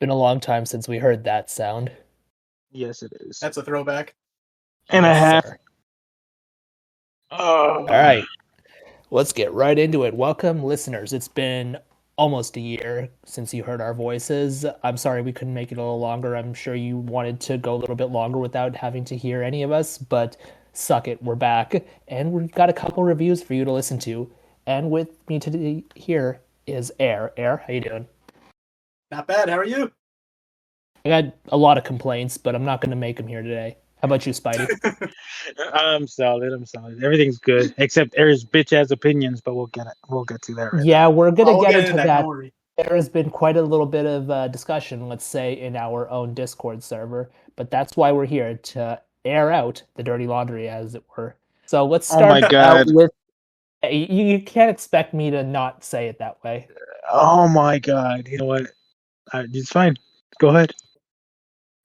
Been a long time since we heard that sound. Yes, it is. That's a throwback. And a Yes, half. sir. Oh. All right, let's get right into it. Welcome, listeners. It's been almost a year since you heard our voices. I'm sorry we couldn't make it a little longer. I'm sure you wanted to go a little bit longer without having to hear any of us, but suck it, we're back, and we've got a couple reviews for you to listen to. And with me today here is Air. Air, how you doing? Not bad. How are you? I got a lot of complaints, but I'm not going to make them here today. How about you, Spidey? I'm solid. Everything's good. Except Air's bitch ass opinions, but we'll get it. We'll get to that right Yeah, we're going to we'll get get into that. that. Don't worry. There has been quite a little bit of discussion, let's say, in our own Discord server, but that's why we're here to air out the dirty laundry, as it were. So let's Oh my start out God. with. You can't expect me to not say it that way. Oh my God. You know what? It's fine. Go ahead.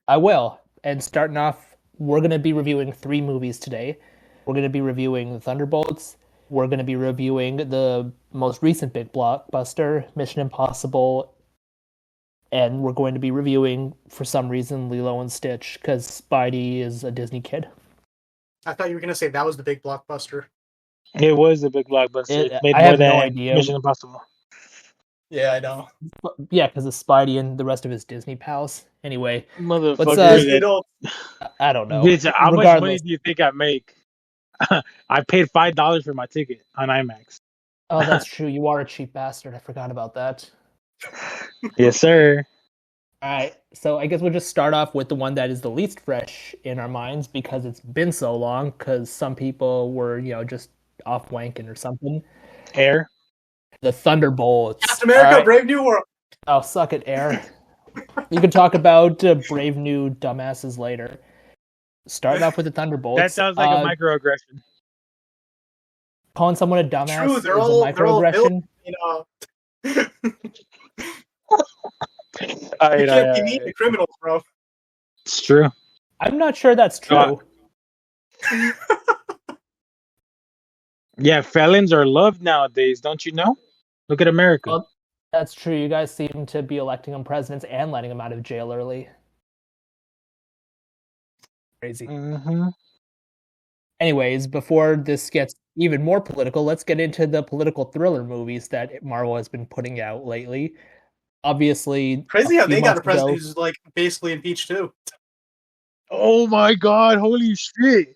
I will. And starting off, we're going to be reviewing 3 movies today. We're going to be reviewing the Thunderbolts. We're going to be reviewing the most recent big blockbuster, Mission Impossible. And we're going to be reviewing, for some reason, Lilo and Stitch, because Spidey is a Disney kid. I thought you were going to say that was the big blockbuster. It was a big blockbuster. It made I more have no than idea. Mission Impossible. Yeah, I know. Yeah, because of Spidey and the rest of his Disney pals. Anyway, Motherfucker. Disney don't. I don't know. Bitch, how much money Regardless. do you think I make? I paid $5 for my ticket on IMAX. Oh, that's true. You are a cheap bastard. I forgot about that. Yes, sir. All right, so I guess we'll just start off with the one that is the least fresh in our minds because it's been so long. Because some people were, just off wanking or something. Air. The Thunderbolts. Captain America, All right. Brave New World. Oh, suck it, Air. You can talk about brave new dumbasses later. Starting off with the Thunderbolts. That sounds like a microaggression. Calling someone a dumbass True, is they're a all microaggression. You Alright, can't be mean to criminals, bro. It's true. I'm not sure that's true. Yeah, felons are loved nowadays, don't you know? Look at America. Well, that's true. You guys seem to be electing them presidents and letting them out of jail early. Crazy. Mm-hmm. Anyways, before this gets even more political, let's get into the political thriller movies that Marvel has been putting out lately. Obviously, Crazy how they got a president ago, who's like basically impeached too. Oh my God! Holy shit!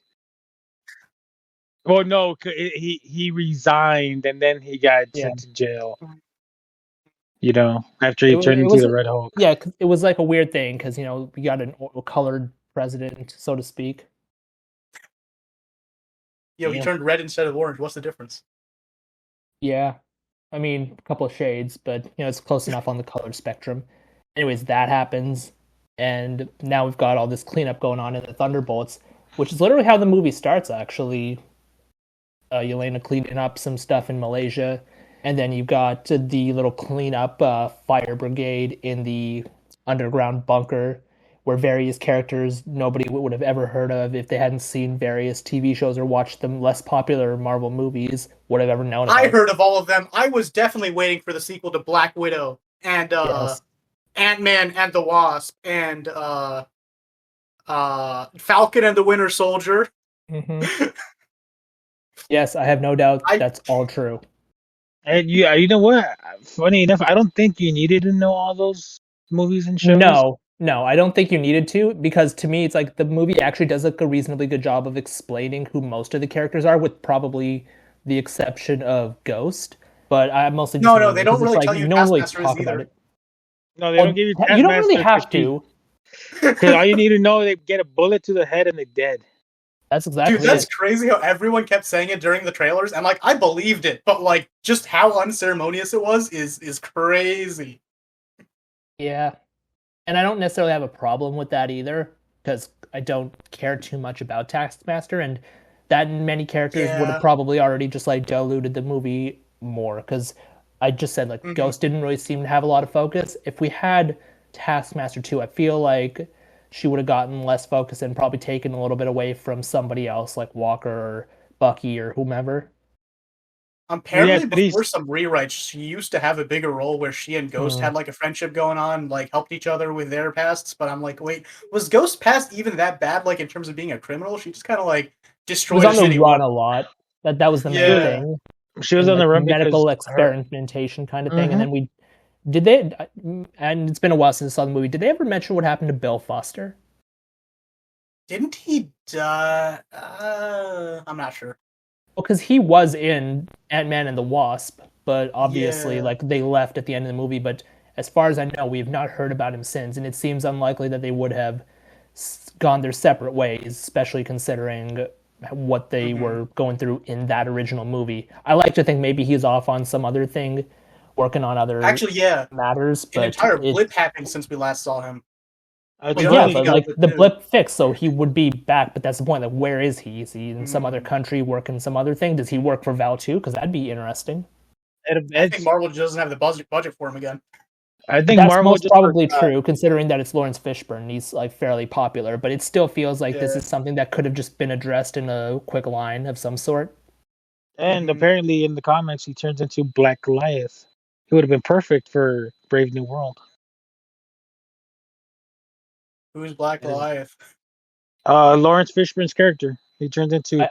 Well, no, he resigned and then he got sent to jail. You know, after he turned into the Red Hulk. Yeah, it was like a weird thing because we got a colored president, so to speak. He turned red instead of orange. What's the difference? Yeah, I mean, a couple of shades, but it's close enough on the color spectrum. Anyways, that happens, and now we've got all this cleanup going on in the Thunderbolts, which is literally how the movie starts, actually. Yelena cleaning up some stuff in Malaysia, and then you've got the little cleanup fire brigade in the underground bunker, where various characters nobody would have ever heard of if they hadn't seen various TV shows or watched them less popular Marvel movies would have ever known about. I heard of all of them. I was definitely waiting for the sequel to Black Widow and Yes. Ant-Man and the Wasp and Falcon and the Winter Soldier. Mm-hmm. Yes, I have no doubt that's all true. And you know what? Funny enough, I don't think you needed to know all those movies and shows. No, I don't think you needed to, because to me, it's like the movie actually does like a reasonably good job of explaining who most of the characters are, with probably the exception of Ghost. But I'm mostly just no, they don't really tell you Taskmaster is either. No, they don't give you Taskmaster. You don't really have to. Because all you need to know, they get a bullet to the head and they're dead. That's exactly Dude, that's crazy how everyone kept saying it during the trailers, and I believed it, but just how unceremonious it was is crazy. Yeah. And I don't necessarily have a problem with that either, because I don't care too much about Taskmaster, and that many characters would have probably already just diluted the movie more, because I just said Ghost didn't really seem to have a lot of focus. If we had Taskmaster 2, I feel like she would have gotten less focus and probably taken a little bit away from somebody else like Walker or Bucky or whomever. Apparently, before some rewrites, she used to have a bigger role where she and Ghost had like a friendship going on, like helped each other with their pasts. But I'm like, wait, was Ghost's past even that bad? Like in terms of being a criminal, she just kind of like destroyed. She was on the run a lot. That was the main thing. She was on the run medical experimentation kind of thing, and then did they? And it's been a while since I saw the movie. Did they ever mention what happened to Bill Foster? Didn't he die? I'm not sure. Well, because he was in Ant-Man and the Wasp, but obviously, like, they left at the end of the movie. But as far as I know, we have not heard about him since, and it seems unlikely that they would have gone their separate ways, especially considering what they were going through in that original movie. I like to think maybe he's off on some other thing, working on other matters. But an entire blip happened since we last saw him. But like the blip fixed, so he would be back. But that's the point. Like, where is he? Is he in some other country working some other thing? Does he work for Val too? Because that'd be interesting. I think Marvel doesn't have the budget for him again. I think that's Marvel most probably true, considering that it's Lawrence Fishburne. He's like fairly popular, but it still feels like this is something that could have just been addressed in a quick line of some sort. And apparently, in the comics, he turns into Black Goliath. He would have been perfect for Brave New World. Who's Black Goliath? Lawrence Fishburne's character. He turns into.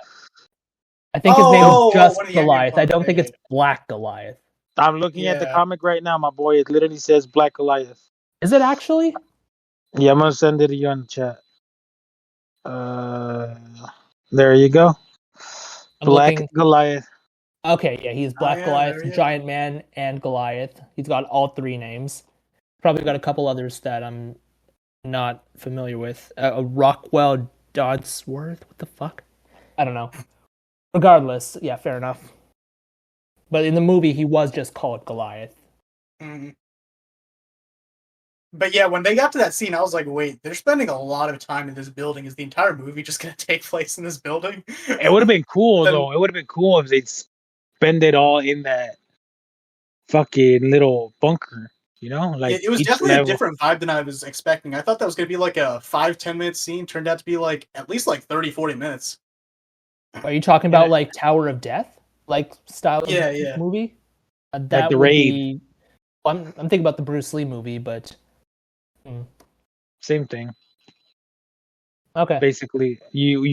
I think his name is just Goliath. I don't think it's Black Goliath. I'm looking at the comic right now, my boy. It literally says Black Goliath. Is it actually? Yeah, I'm gonna send it to you on the chat. There you go. Black Goliath. Okay, yeah, he's Black Goliath, Giant Man, and Goliath. He's got all three names. Probably got a couple others that I'm not familiar with. Rockwell Dodsworth? What the fuck? I don't know. Regardless, yeah, fair enough. But in the movie, he was just called Goliath. Mm-hmm. But yeah, when they got to that scene, I was like, wait, they're spending a lot of time in this building. Is the entire movie just going to take place in this building? It would have been cool, though. It would have been cool if they'd spend it all in that fucking little bunker. You know, like it was definitely a different vibe than I was expecting. I thought that was going to be like a 5-10 minute scene. Turned out to be like at least like 30-40 minutes. Are you talking about like Tower of Death, like style of movie? That like the would Raid. Be... I'm thinking about the Bruce Lee movie, but same thing. Okay. Basically, you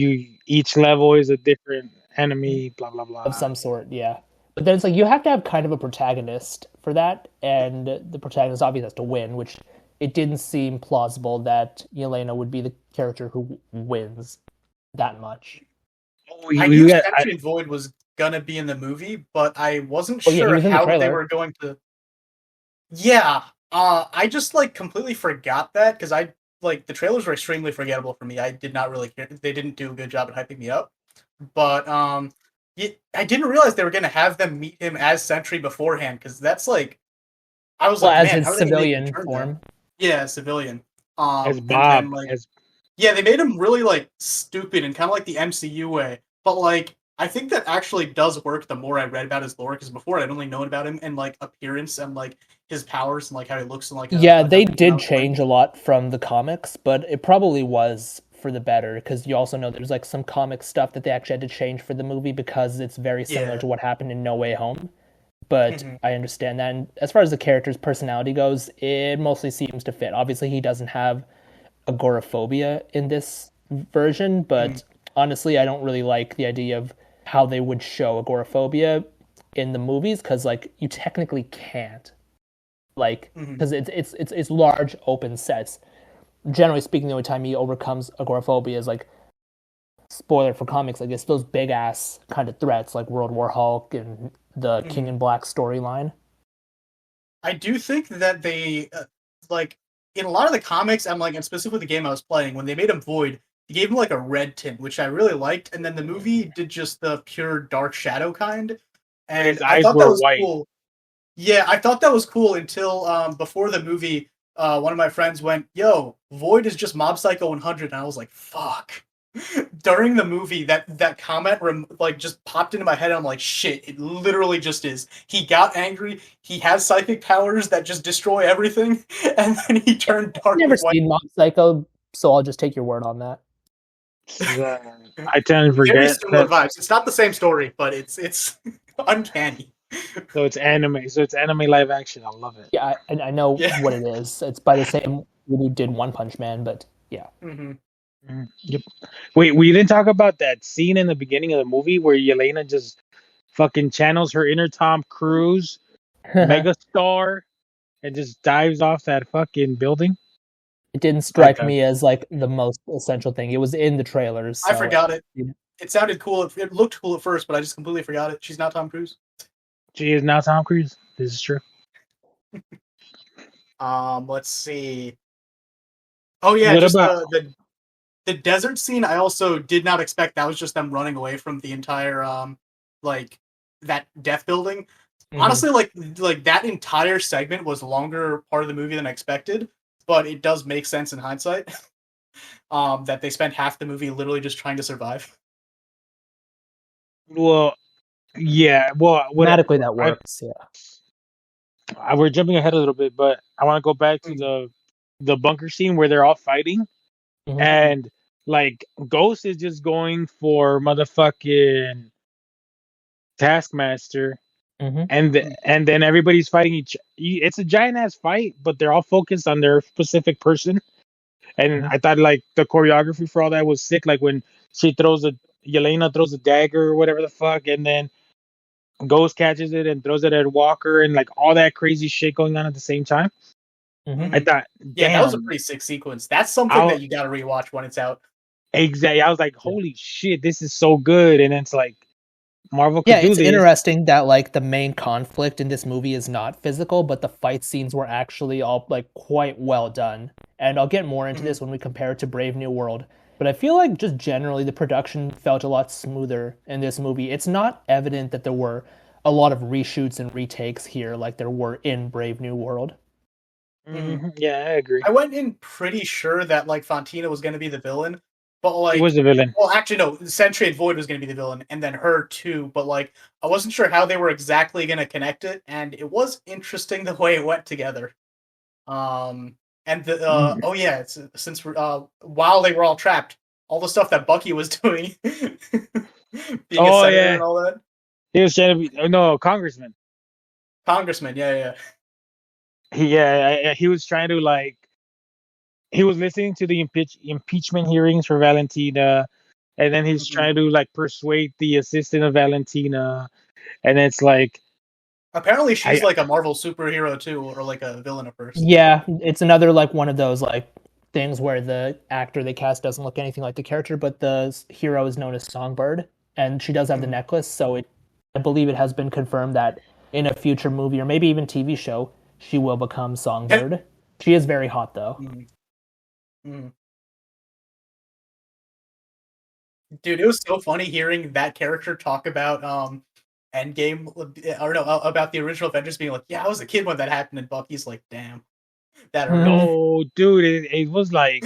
each level is a different enemy, blah blah blah. Of some sort, yeah. But then it's like you have to have kind of a protagonist for that, and the protagonist obviously has to win, which it didn't seem plausible that Yelena would be the character who wins that much. I knew Sentry and Void was gonna be in the movie, but I wasn't sure how they were going to. Yeah, I just like completely forgot that because the trailers were extremely forgettable for me. I did not really care. They didn't do a good job at hyping me up, but I didn't realize they were gonna have them meet him as Sentry beforehand because that's like I was like, man, as his civilian form. Yeah, civilian. As Bob. Yeah, they made him really like stupid and kind of like the MCU way. But like, I think that actually does work the more I read about his lore, because before I'd only known about him and like appearance and like his powers and like how he looks and like. They did change a lot from the comics, but it probably was for the better because you also know there's like some comic stuff that they actually had to change for the movie because it's very similar to what happened in No Way Home. But I understand that. And as far as the character's personality goes, it mostly seems to fit. Obviously, he doesn't have agoraphobia in this version, but honestly, I don't really like the idea of how they would show agoraphobia in the movies because, like, you technically can't, like, because it's large open sets. Generally speaking, the only time he overcomes agoraphobia is like, spoiler for comics, like it's those big ass kind of threats like World War Hulk and the King in Black storyline. I do think that they like. In a lot of the comics, and specifically the game I was playing, when they made him Void, they gave him like a red tint, which I really liked, and then the movie did just the pure dark shadow kind, and I thought that was white. Cool. Yeah, I thought that was cool until before the movie, one of my friends went, "Yo, Void is just Mob Psycho 100," and I was like, "Fuck." During the movie, that comment just popped into my head, and I'm like, shit, it literally just is. He got angry, he has psychic powers that just destroy everything, and then he turned dark. I've never seen Mob Psycho, so I'll just take your word on that. I tend to forget. Very similar vibes. It's not the same story, but it's Uncanny. So it's anime. So it's anime live action. I love it. Yeah, I know Yeah. what it is. It's by the same who did One Punch Man, but yeah. Mm-hmm. Yep. Wait, we didn't talk about that scene in the beginning of the movie where Yelena just fucking channels her inner Tom Cruise, It megastar, and just dives off that fucking building. didn't I strike thought, me as like the most essential thing. It was in the trailers, I so forgot it. It sounded cool. It looked cool at first, but I just completely forgot it. She's not Tom Cruise. she is now Tom Cruise. This is true. Let's see. Oh yeah, What just about the desert scene. I also did not expect that was just them running away from the entire like that death building. Honestly, like that entire segment was a longer part of the movie than I expected, but it does make sense in hindsight. That they spent half the movie literally just trying to survive. well, yeah, well, thematically that works. Yeah. we're jumping ahead a little bit, but I want to go back to Mm. the bunker scene where they're all fighting, Mhm. and like Ghost is just going for motherfucking Taskmaster, Mhm. and then everybody's fighting each. It's a giant ass fight, but they're all focused on their specific person. And Mhm. I thought like the choreography for all that was sick. Like when she throws a Yelena throws a dagger or whatever the fuck, and then Ghost catches it and throws it at Walker, and like all that crazy shit going on at the same time. Mhm. I thought, Yeah, that was a damn, pretty sick sequence. That's something I that you got to rewatch when it's out. exactly. I was like, Yeah. holy shit, this is so good. And it's like Marvel Yeah, could do it's this. interesting that like the main conflict in this movie is not physical, but the fight scenes were actually all like quite well done. And I'll get more into Mhm. this when we compare it to Brave New World. But I feel like just generally the production felt a lot smoother in this movie. It's not evident that there were a lot of reshoots and retakes here like there were in Brave New World. Mhm. Yeah, I agree. I went in pretty sure that like Fontina was going to be the villain, but He was like, the villain. well, actually no, Sentry and Void was going to be the villain, and then her too. But like, I wasn't sure how they were exactly going to connect it, and it was interesting the way it went together. And the oh yeah, it's, since we're while they were all trapped, all the stuff that Bucky was doing, being a Oh senator yeah, and all that, he was trying to be. Oh, no, congressman. congressman, yeah. He was trying to like. He was listening to the impeachment hearings for Valentina, and then he's Mhm. trying to like persuade the assistant of Valentina, and it's like Apparently, she's I like a Marvel superhero too, or like a villain at first. Yeah, it's another like one of those like things where the actor they cast doesn't look anything like the character, but the hero is known as Songbird, and she does have the Mhm. necklace. So I believe it has been confirmed that in a future movie or maybe even TV show, she will become Songbird. She is very hot though. Mhm. Mhm. Dude, it was so funny hearing that character talk about Endgame, or no, about the original Avengers being like, "Yeah, I was a kid when that happened," and Bucky's like, "Damn, that hurts." no, dude, it was like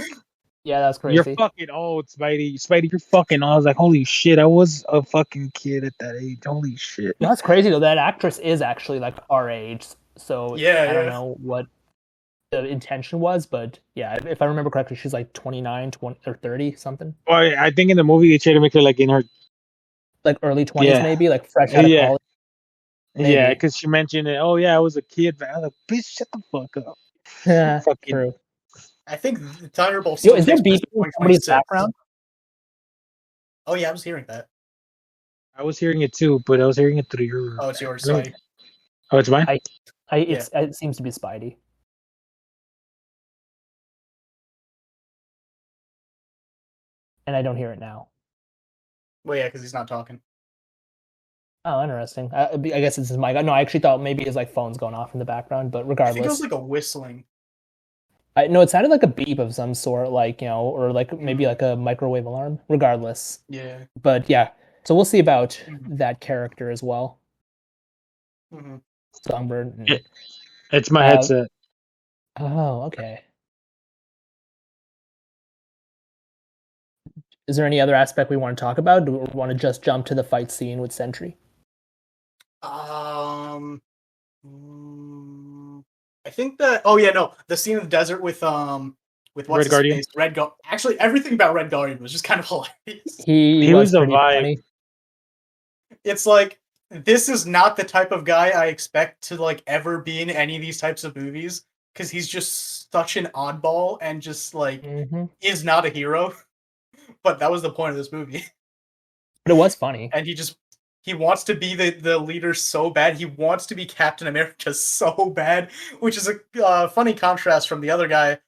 Yeah, that's you're crazy. fucking old, Spidey. Spidey, you're fucking old. I was like, holy shit, I was a fucking kid at that age. Holy shit. No, that's crazy though. That actress is actually like our age, so Yeah, I don't yeah. know what the intention was, but yeah, if I remember correctly, she's like 29, 20, or 30 something. Well, I think in the movie they tried to make her like in her Like early 20s yeah maybe, like fresh out of yeah college. yeah Maybe. because she mentioned it. Oh yeah, I was a kid. But I was like, bitch, shut the fuck up. Yeah, Fucking true. I think the Thunderbolt Yo, still is there takes place beeping in in somebody's 2026. background? Oh yeah, I was hearing that. I was hearing it too, but I was hearing it through your. Oh, it's yours, Let me- sorry. Oh, it's mine. I Yeah. it seems to be Spidey. And I don't hear it now. Well, yeah, because he's not talking. Oh, interesting. I guess it's his mic. No, I actually thought maybe his like phone's going off in the background, but I think it was regardless. like a whistling. No, it sounded like a beep of some sort, like, or like maybe Mm, like a microwave alarm. Regardless. yeah. But yeah. So we'll see about Mhm. that character as well. Mhm. Songbird Yeah, and it's my uh headset. oh, okay. Is there any other aspect we want to talk about? Do we want to just jump to the fight scene with Sentry? Um, I think that. Oh yeah, no, the scene in the desert with what's Red his Guardian. face, Red Guard. Actually, everything about Red Guardian was just kind of hilarious. He He was was a pretty vibe. funny. It's like this is not the type of guy I expect to like ever be in any of these types of movies because he's just such an oddball and just like is not a hero. But that was the point of this movie. But it was funny. And he wants to be the leader so bad. He wants to be Captain America so bad, which is a funny contrast from the other guy,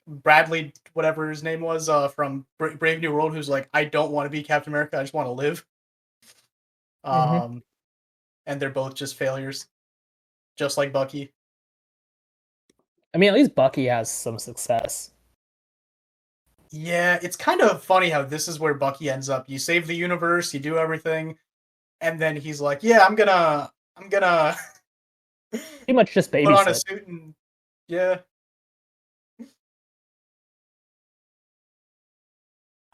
Bradley, whatever his name was, from Brave New World, who's like, I don't want to be Captain America. I just want to live. And they're both just failures, just like Bucky. I mean, at least Bucky has some success. Yeah, it's kind of funny how this is where Bucky ends up. You save the universe, you do everything, and then he's like, "Yeah, I'm gonna pretty much just babysit. Put on a suit and yeah."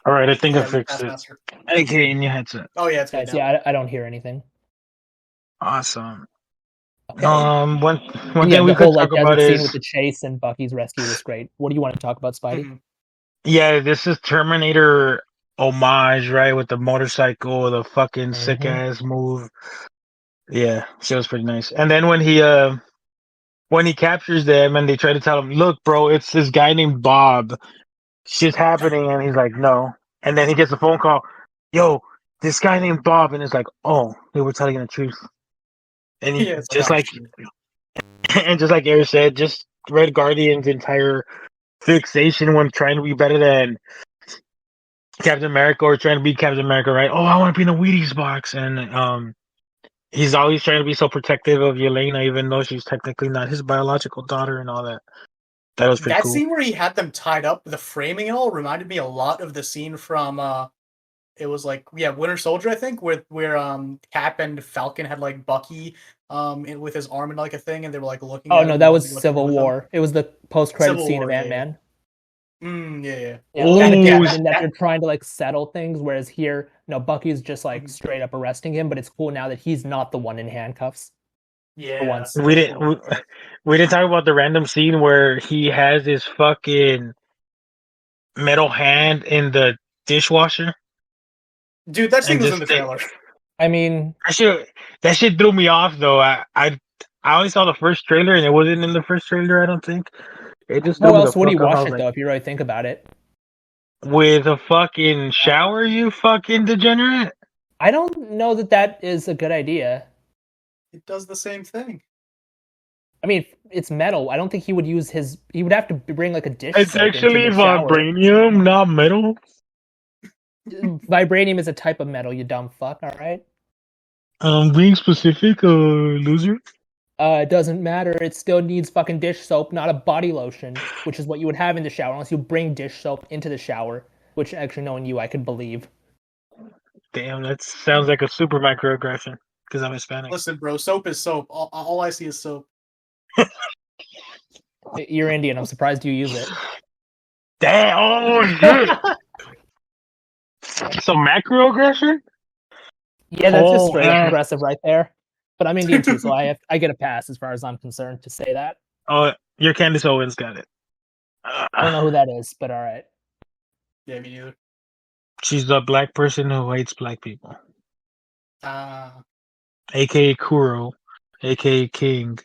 All right, I think I fixed it. Okay, in your headset. Oh yeah, it's good now. Yeah, I don't hear anything. Awesome. Okay. One thing we could talk about is scene with the chase and Bucky's rescue was great. What do you want to talk about, Spidey? Yeah, this is Terminator homage, right? With the motorcycle, the fucking sick ass move. Yeah, she was pretty nice. And then when he captures them and they try to tell him, "Look, bro, it's this guy named Bob. Shit's happening," and he's like, "No." And then he gets a phone call, "Yo, this guy named Bob," and it's like, "Oh, they were telling the truth." And he, just like Eric said, just Red Guardian's entire fixation when trying to be better than Captain America or trying to be Captain America, right? Oh, I want to be in a Wheaties box, and he's always trying to be so protective of Yelena, even though she's technically not his biological daughter and all that. That was pretty cool. That scene where he had them tied up, the framing and all reminded me a lot of the scene from it was like Winter Soldier, I think, where Cap and Falcon had like Bucky with his arm in like a thing, and they were like looking. Oh no, that was Civil War. It was the post-credit scene of Ant-Man. Yeah. And that they're trying to like settle things, whereas here, Bucky's just like straight up arresting him. But it's cool now that he's not the one in handcuffs. Yeah. Once. We didn't talk about the random scene where he has his fucking metal hand in the dishwasher. Dude, that scene was in the trailer. I mean, that shit threw me off though. I only saw the first trailer and it wasn't in the first trailer. I don't think. It just. How else would you watch it though? If you really think about it. With a fucking shower, you fucking degenerate. I don't know that is a good idea. It does the same thing. I mean, it's metal. I don't think he would use his. He would have to bring like a dish. It's actually vibranium, not metal. Vibranium is a type of metal, you dumb fuck. All right. Being specific, loser. It doesn't matter. It still needs fucking dish soap, not a body lotion, which is what you would have in the shower, unless you bring dish soap into the shower. Which, actually, knowing you, I could believe. Damn, that sounds like a super microaggression. Because I'm Hispanic. Listen, bro, soap is soap. All I see is soap. You're Indian. I'm surprised you use it. Damn! Oh shit! So macroaggression? Yeah, that's just straight up aggressive right there. But I'm Indian too, so I get a pass as far as I'm concerned to say that. Oh, your Candace Owens got it. I don't know who that is, but all right. Yeah, me neither. She's the black person who hates black people. AKA Kuro, AKA King.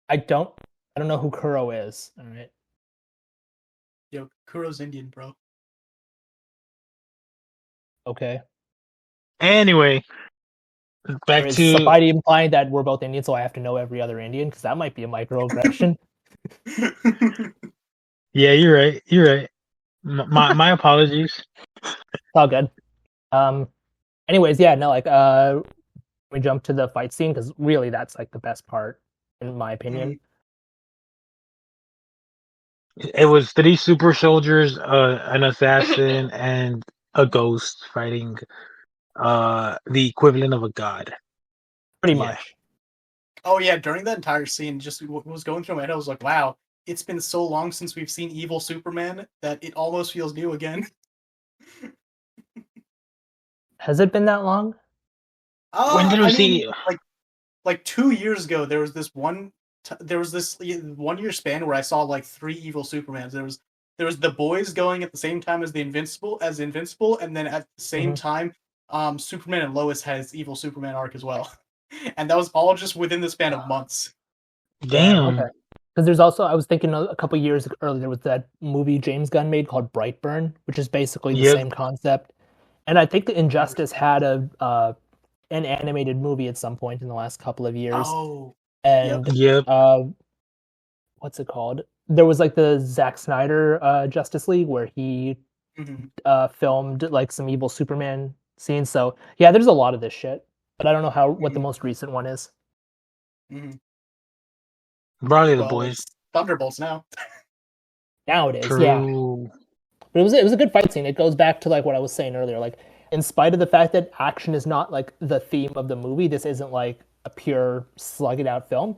I don't know who Kuro is. All right. Yo, Kuro's Indian, bro. Okay. Anyway, back to somebody implying that we're both Indian, so I have to know every other Indian, because that might be a microaggression. Yeah, you're right. You're right. My apologies. It's all good. Anyways, yeah, no, like we jump to the fight scene because really that's like the best part, in my opinion. It was 3 super soldiers, an assassin, and a ghost fighting the equivalent of a god. Pretty much. Oh yeah, during that entire scene, just what was going through my head, I was like, wow, it's been so long since we've seen evil Superman that it almost feels new again. Has it been that long? When did we see? Like 2 years ago, there was this 1 year span where I saw like 3 evil Supermans. There was the boys going at the same time as the Invincible, and then at the same time Superman and Lois has evil Superman arc as well, and that was all just within the span of months. Damn. Okay. Because there's also, I was thinking a couple years earlier, there was that movie James Gunn made called Brightburn, which is basically the Yep. same concept. And I think the Injustice had an animated movie at some point in the last couple of years. Oh, And Yep. what's it called? There was like the Zack Snyder Justice League where he filmed like some evil Superman scenes. So yeah, there's a lot of this shit, but I don't know what the most recent one is. Probably the boys. It's Thunderbolts now. Now it is, True. yeah. But it was a good fight scene. It goes back to like what I was saying earlier. Like, in spite of the fact that action is not like the theme of the movie, this isn't like a pure slug it out film.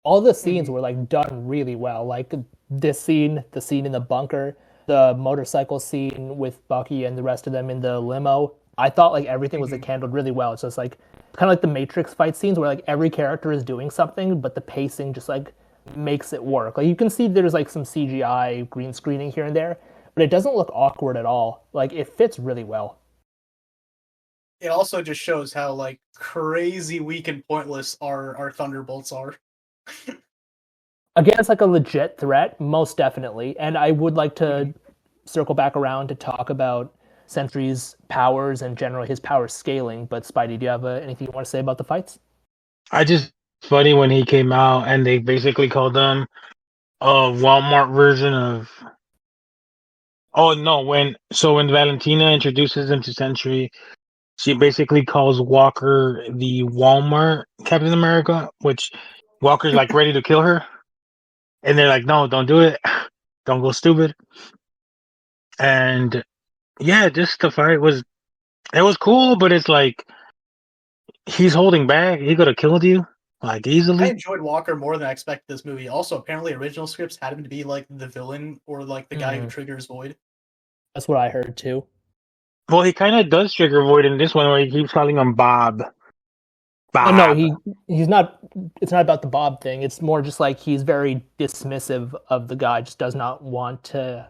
All the scenes were like done really well. Like this scene, the scene in the bunker, the motorcycle scene with Bucky and the rest of them in the limo. I thought like everything was like handled really well. It's just like kind of like the Matrix fight scenes where like every character is doing something, but the pacing just like makes it work. Like you can see there's like some CGI green screening here and there, but it doesn't look awkward at all. Like it fits really well. It also just shows how like crazy weak and pointless our Thunderbolts are. Against like a legit threat, most definitely. And I would like to circle back around to talk about Sentry's powers and generally his power scaling. But Spidey, do you have anything you want to say about the fights? I just funny when he came out and they basically called them a Walmart version of. Oh no! When Valentina introduces him to Sentry, she basically calls Walker the Walmart Captain America, which Walker's like ready to kill her, and they're like, "No, don't do it, don't go stupid." And yeah, just the fight was cool, but it's like he's holding back. He could have killed you like easily. I enjoyed Walker more than I expected this movie. Also, apparently, original scripts had him to be like the villain or like the guy who triggers Void. That's what I heard too. Well, he kind of does trigger Void in this one, where he keeps calling him Bob. Bob. No, he's not. It's not about the Bob thing. It's more just like he's very dismissive of the guy. Just does not want to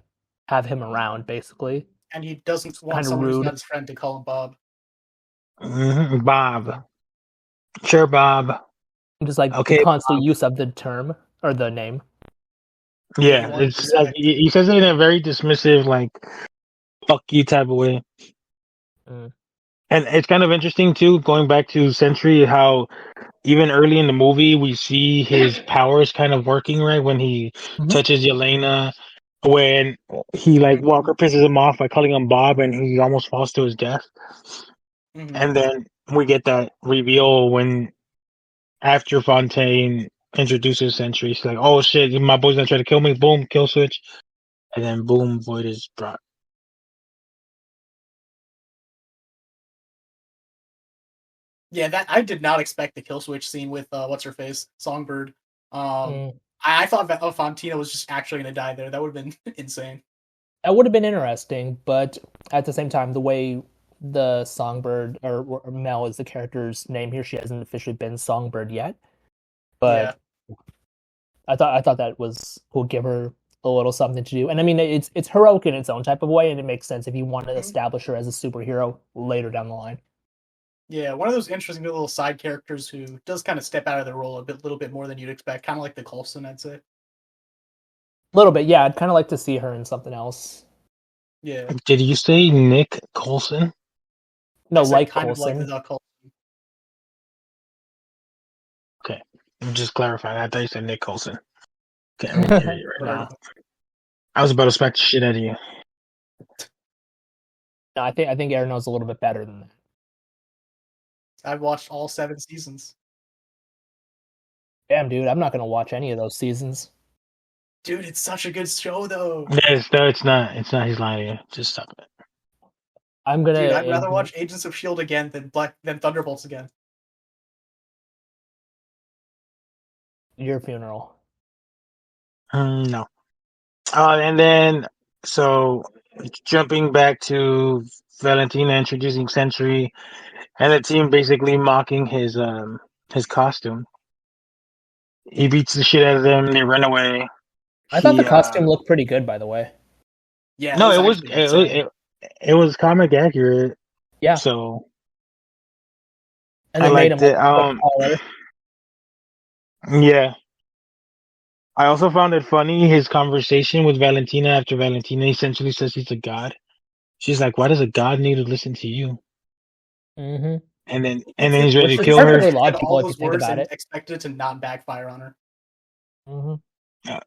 have him around, basically. And he doesn't want someone who's not his friend to call him Bob. Bob. Sure, Bob. Just like the constant use of the term or the name. Yeah, it's like he says it in a very dismissive, like "fuck you" type of way. And it's kind of interesting too, going back to Sentry, how even early in the movie we see his powers kind of working, right? When he touches Yelena, when he like Walker pisses him off by calling him Bob, and he almost falls to his death. And then we get that reveal when after Fontaine introduces Sentry, she's like, "Oh shit, my boy's gonna try to kill me!" Boom, kill switch, and then boom, Void is brought. Yeah, that I did not expect the kill switch scene with what's her face, Songbird. I thought that Fontina was just actually going to die there. That would have been insane. That would have been interesting, but at the same time, the way the Songbird or Mel is the character's name here, she hasn't officially been Songbird yet. But yeah. I thought that will give her a little something to do. And I mean, it's heroic in its own type of way, and it makes sense if you want to establish her as a superhero later down the line. Yeah, one of those interesting little side characters who does kind of step out of the role a little bit more than you'd expect, kind of like the Coulson, I'd say. A little bit, yeah. I'd kind of like to see her in something else. Yeah. Did you say Nick Coulson? No, like kind Coulson. of like the Coulson. Okay, just clarifying. I thought you said Nick Coulson. Can't really hear you right now. I was about to smack the shit out of you. No, I think Aaron knows a little bit better than that. I've watched all 7 seasons. Damn, dude, I'm not gonna watch any of those seasons. Dude, it's such a good show, though. It's not. He's lying to you. Just stop it. Dude, I'd rather watch Agents of S.H.I.E.L.D. again than Thunderbolts again. Your funeral. No. And then jumping back to Valentina introducing Sentry, and the team basically mocking his costume. He beats the shit out of them. They run away. I thought the costume looked pretty good, by the way. Yeah. No, it was comic accurate. Yeah, So and I they made him liked like it. a foot taller. Yeah. I also found it funny his conversation with Valentina after Valentina essentially says he's a god. She's like, "Why does a god need to listen to you?" Hmm. And then he's It's ready Which to is kill her. perfectly said all logical if you those think words about and it. expected it to not backfire on her. Hmm. Uh,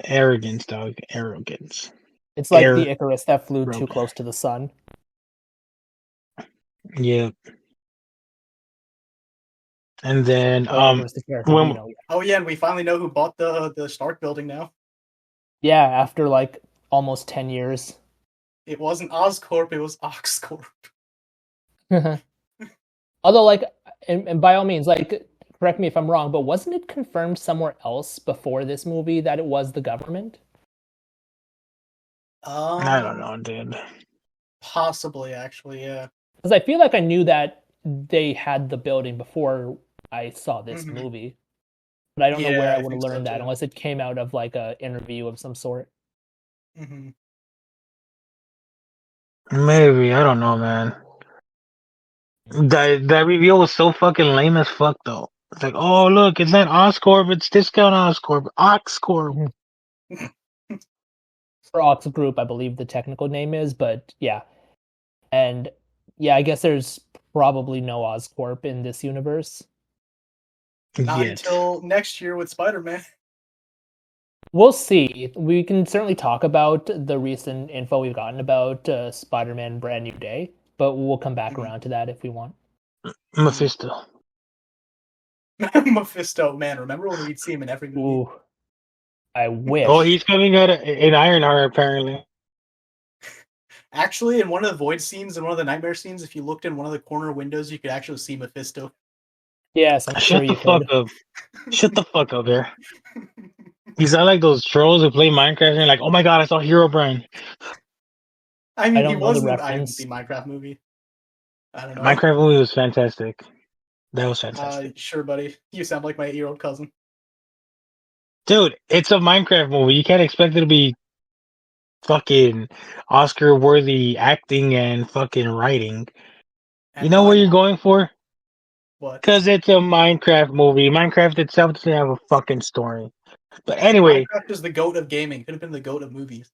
Arrogance, dog. Arrogance. It's like the Arrogance. Icarus that flew too close to the sun. Yeah. And then Sorcerer is the character we when know. Oh yeah, and we finally know who bought the Stark building now. Yeah, after like almost 10 years. It wasn't Oscorp, it was Oxcorp. Although, like, and by all means, like, correct me if I'm wrong, but wasn't it confirmed somewhere else before this movie that it was the government? I don't know, dude. Possibly actually, yeah. Because I feel like I knew that they had the building before I saw this Mm-hmm. movie, but I don't know where Yeah, I I would have think so learned that too. unless it came out of like a interview of some sort. Mm-hmm. Maybe I don't know, man. That reveal was so fucking lame as fuck, though. It's like, oh look, it's not Oscorp, it's Discount Oscorp, Oxcorp. For Ox Group, I believe the technical name is, but yeah. And yeah, I guess there's probably no Oscorp in this universe. Not Yet. until next year with Spider-Man. We'll see. We can certainly talk about the recent info we've gotten about Spider-Man Brand New Day, but we'll come back Mm-hmm. around to that if we want. Mephisto. Mephisto, man, remember when we'd see him in every movie? Ooh, I Oh, wish. he's coming out in Ironheart, apparently. Actually, in one of the Void scenes, in one of the Nightmare scenes, if you looked in one of the corner windows, you could actually see Mephisto. Yes, I'm sure Shut the you fuck could. up. Shut the fuck up there. He's not like those trolls who play Minecraft and like, oh my god, I saw Herobrine. I I mean, he don't know the wasn't. I haven't reference. seen Minecraft movie. I don't know. Minecraft movie was fantastic. That was fantastic. Sure, buddy. You sound like my 8-year-old cousin. Dude, it's a Minecraft movie. You can't expect it to be fucking Oscar worthy acting and fucking writing. You And know why what you're not? going for? What? Because it's a Minecraft movie. Minecraft itself doesn't have a fucking story. But anyway, Minecraft is the goat of gaming. Could have been the goat of movies.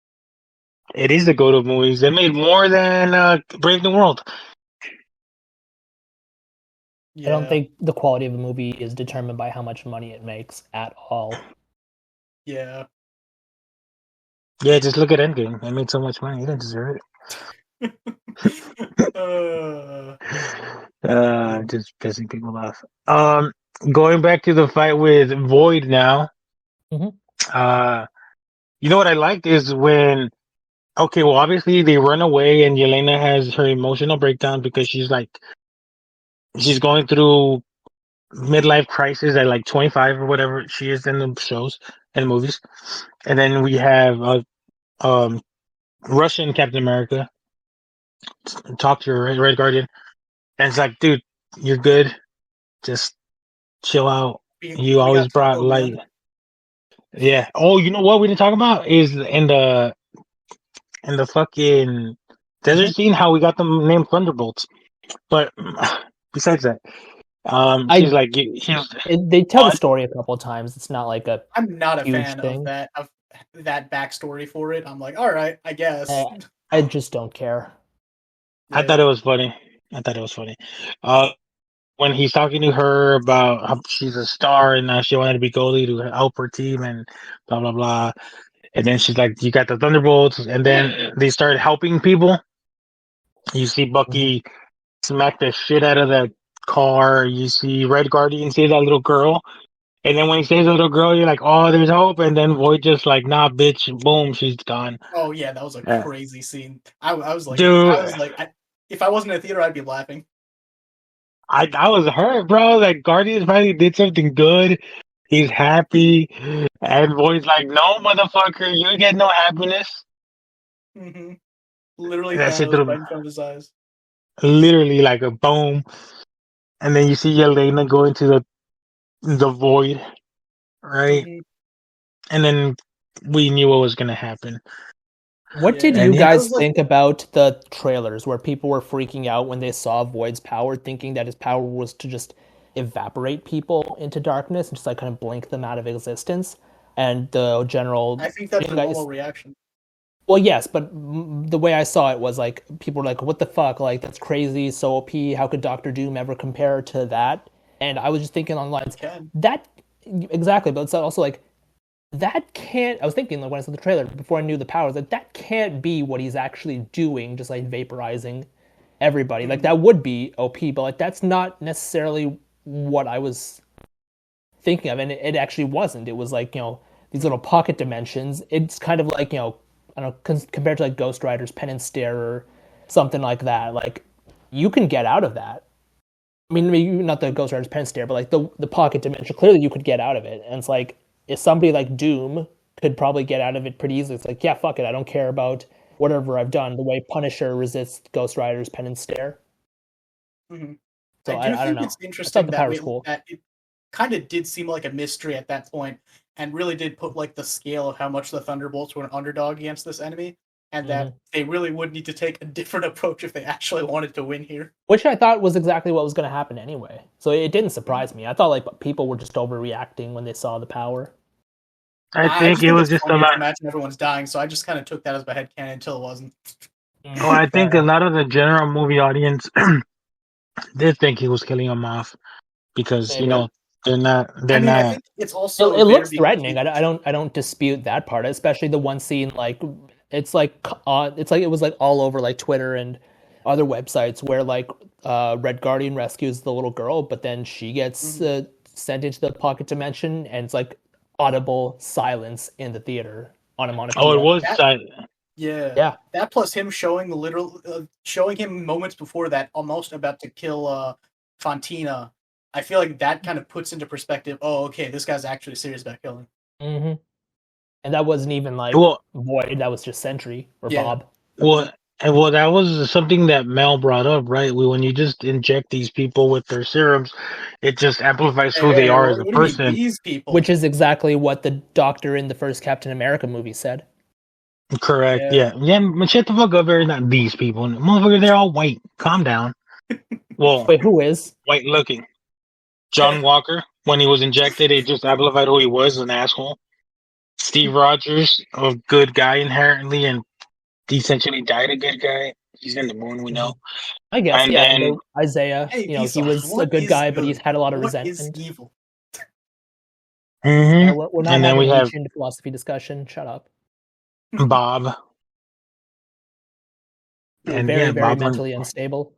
it is the go to movies. They made more than Brave New World. I don't Yeah. think the quality of a movie is determined by how much money it makes at all. Yeah. Yeah, just look at Endgame. They made so much money. You didn't deserve uh, it. Just pissing people off. Going back to the fight with Void now. Mhm. You know what I liked is when okay, well obviously they run away and Yelena has her emotional breakdown because she's going through midlife crisis at like 25 or whatever she is in the shows and movies. And then we have um Russian Captain America talk to your Red Guardian and it's like, dude, you're good. Just chill out. You we always got brought Tycho light. man. Yeah. Oh, you know what we didn't talk about is in the fucking desert Mhm. scene how we got them named Thunderbolts. But besides that, she's I like, she's they tell the what? story a couple of times. It's not like a I'm not a huge fan of thing. that backstory for it. I'm like, all right, I guess. I just don't care. I Yeah. thought it was funny. I thought it was funny. Uh, when he's talking to her about how she's a star and she wanted to be goalie to help her team and blah blah blah, and then she's like, "You got the Thunderbolts," and then they started helping people. You see Mhm. Bucky smack the shit out of that car. You see Red Guardian save that little girl. And then when he saves the little girl, you're like, oh, there's hope. And then Void just like, nah, bitch, boom, she's gone. Oh yeah, that was a Yeah. crazy scene. I was like, Dude, if I wasn't in a theater, I'd be laughing. I was hurt, bro. Like Guardians finally did something good. He's happy. And Void's like, no, motherfucker, you get no happiness. Hmm. Literally, That shit Thanos threw right in front of his eyes. literally like a boom. And then you see Yelena go into the void, right? Hmm. And then we knew what was gonna happen. What did And you he- guys like, think about the trailers where people were freaking out when they saw Void's power, thinking that his power was to just evaporate people into darkness and just like kind of blink them out of existence? And the general, I think that's you a guys, normal reaction. well, yes, but the way I saw it was like people were like, "What the fuck? Like that's crazy, so OP. How could Doctor Doom ever compare to that?" And I was just thinking on lines Can. that exactly, but it's also like that can't. I was thinking like when I saw the trailer before I knew the powers that can't be what he's actually doing, just like vaporizing everybody. Like that would be OP, but like that's not necessarily what I was thinking of, and it actually wasn't. It was like these little pocket dimensions. It's kind of like I don't know compared to like Ghost Rider's Pen and Stare or something like that. Like you can get out of that. I mean, maybe not the Ghost Rider's Pen and Stare, but like the pocket dimension. Clearly, you could get out of it, and it's like if somebody like Doom could probably get out of it pretty easily. It's like yeah, fuck it, I don't care about whatever I've done. The way Punisher resists Ghost Rider's Pen and Stare. Mm-hmm. So I do I don't think know. it's I thought interesting the that power was cool. that it kind of did seem like a mystery at that point, and really did put like the scale of how much the Thunderbolts were an underdog against this enemy, and that they really would need to take a different approach if they actually wanted to win here. Which I thought was exactly what was going to happen anyway. So it didn't surprise me. I thought like people were just overreacting when they saw the power. I I think just it think was it's just a funny to lot. imagine everyone's dying, so I just kind of took that as my headcanon until it wasn't. Well, I think a lot of the general movie audience did think he was killing them off because Maybe. they're I mean, I not. think it's It, also it there looks because threatening. I don't dispute that part, especially the one scene like it's like it was like all over like Twitter and other websites where like Red Guardian rescues the little girl, but then she gets sent into the pocket dimension, and it's like audible silence in the theater, Oh, it onomatopoeia. was that, silent. yeah, Yeah, that plus him showing the literal, showing him moments before that, almost about to kill Fantina. I feel like that kind of puts into perspective. Oh, okay, this guy's actually serious about killing. hmm and that wasn't even like Well, Void. That was just Sentry or Yeah. Bob. well, that was something that Mel brought up, right? When you just inject these people with their serums, it just amplifies who they Hey, are as a what do you mean person. these people? Which is exactly what the doctor in the first Captain America movie said. Correct. Yeah. Yeah. But shut the fuck up. They're not these people. Motherfucker, they're all white. Calm down. Well, Wait, who is? white looking. John Walker, when he was injected, it just amplified who he was, an asshole. Steve Rogers, a good guy inherently, and essentially died a good guy. He's in the moon, we know. I guess, And yeah. And then, the Isaiah, Hey, he Visa, was a what good is guy, but he's good? had a lot of What is resentment. evil? Yeah, mhm. we're not And then having we a have Nietzschean philosophy discussion. Shut up. Bob. And Very, yeah, very Bob went mentally unstable.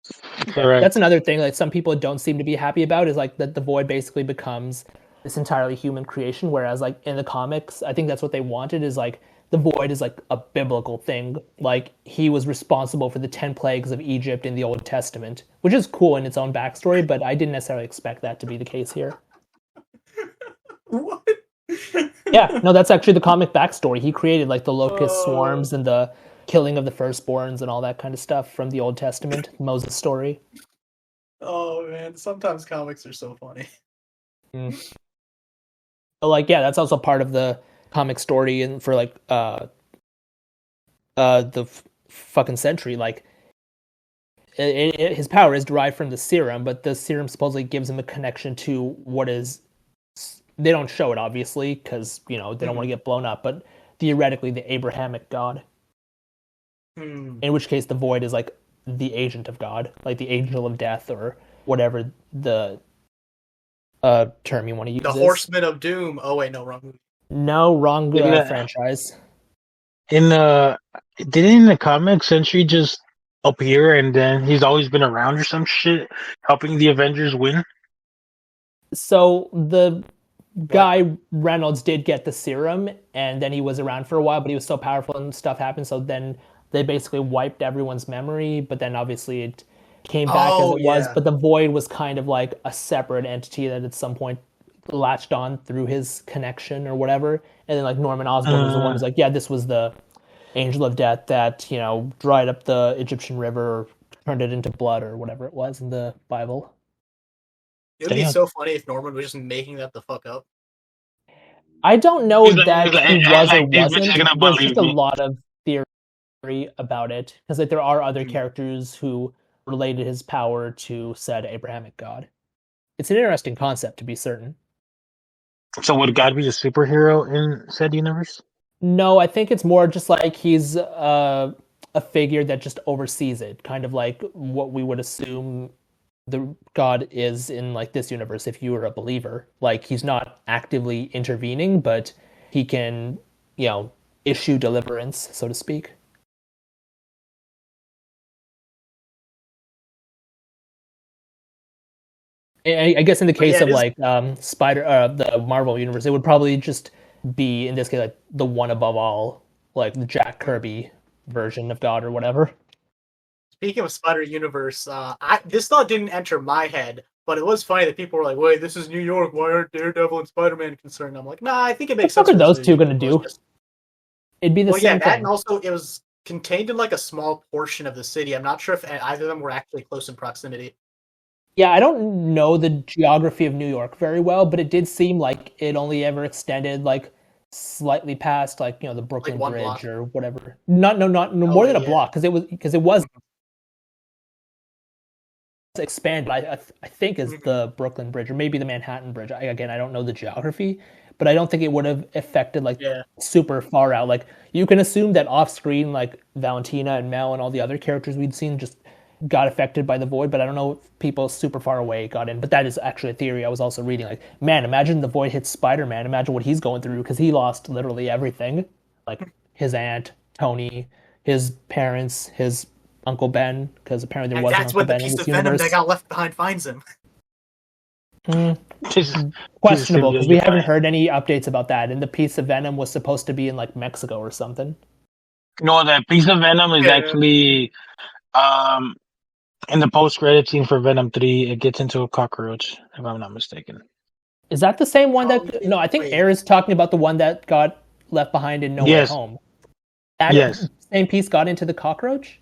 Yeah, that's correct. another thing. Like some people don't seem to be happy about is like that the Void basically becomes this entirely human creation, whereas like in the comics, I think that's what they wanted is like the Void is like a biblical thing. Like he was responsible for the 10 plagues of Egypt in the Old Testament, which is cool in its own backstory, but I didn't necessarily expect that to be the case here. What? Yeah, no, that's actually the comic backstory. He created like the locust Oh. swarms and the killing of the firstborns and all that kind of stuff from the Old Testament, Moses' story. Oh man, sometimes comics are so funny. But like, yeah, that's also part of the comic story and for like fucking Sentry. Like, his power is derived from the serum, but the serum supposedly gives him a connection to what is. They don't show it obviously because they don't want to get blown up, but theoretically the Abrahamic God. In which case the Void is like the agent of God, like the angel of death or whatever the term you want to use. The Horseman of Doom. Oh wait, no, wrong movie. No, wrong In the, franchise. in the didn't in the comics Sentry just appear and then he's always been around or some shit, helping the Avengers win? So the guy Reynolds did get the serum, and then he was around for a while, but he was so powerful and stuff happened. So then they basically wiped everyone's memory, but then obviously it came back as it was. But the Void was kind of like a separate entity that at some point latched on through his connection or whatever. And then like Norman Osborn was the one who's like, yeah, this was the angel of death that dried up the Egyptian river or turned it into blood or whatever it was in the Bible. It would be so funny if Norman was just making that the fuck up. I don't know that he was or like, wasn't. There's just a lot of theory about it because like there are other characters who related his power to said Abrahamic god. It's an interesting concept, to be certain. So would God be a superhero in said universe? No, I think it's more just like he's a figure that just oversees it, kind of like what we would assume the God is in like this universe if you were a believer. Like he's not actively intervening, but he can, you know, issue deliverance, so to speak. I guess in the case of like the Marvel universe, it would probably just be in this case like the one above all, like the Jack Kirby version of God or whatever. Speaking of Spider Universe, this thought didn't enter my head, but it was funny that people were like, "Wait, this is New York. Why aren't Daredevil and Spider-Man concerned?" I'm like, "Nah, I think it makes sense." What are those two going to do? It'd be the same thing. And also it was contained in like a small portion of the city. I'm not sure if either of them were actually close in proximity. Yeah, I don't know the geography of New York very well, but it did seem like it only ever extended like slightly past like the Brooklyn Like Bridge block. or whatever. Not more than a block because it was expanded. I think is the Brooklyn Bridge or maybe the Manhattan Bridge. I don't know the geography, but I don't think it would have affected like super far out. Like you can assume that off screen, like Valentina and Mel and all the other characters we'd seen just got affected by the void, but I don't know if people super far away got in. But that is actually a theory I was also reading. Like, man, imagine the void hits Spider-Man. Imagine what he's going through because he lost literally everything, like his aunt, Tony, his parents, his Uncle Ben, because apparently there was an Uncle Ben in this universe. That's when the piece of venom that got left behind finds him. Questionable because we haven't heard any updates about that. And the piece of venom was supposed to be in like Mexico or something. No, that piece of venom is actually in the post-credit scene for Venom 3. It gets into a cockroach, if I'm not mistaken. Is that the same one that? No, I think Air is talking about the one that got left behind in No Way Home. That same piece got into the cockroach?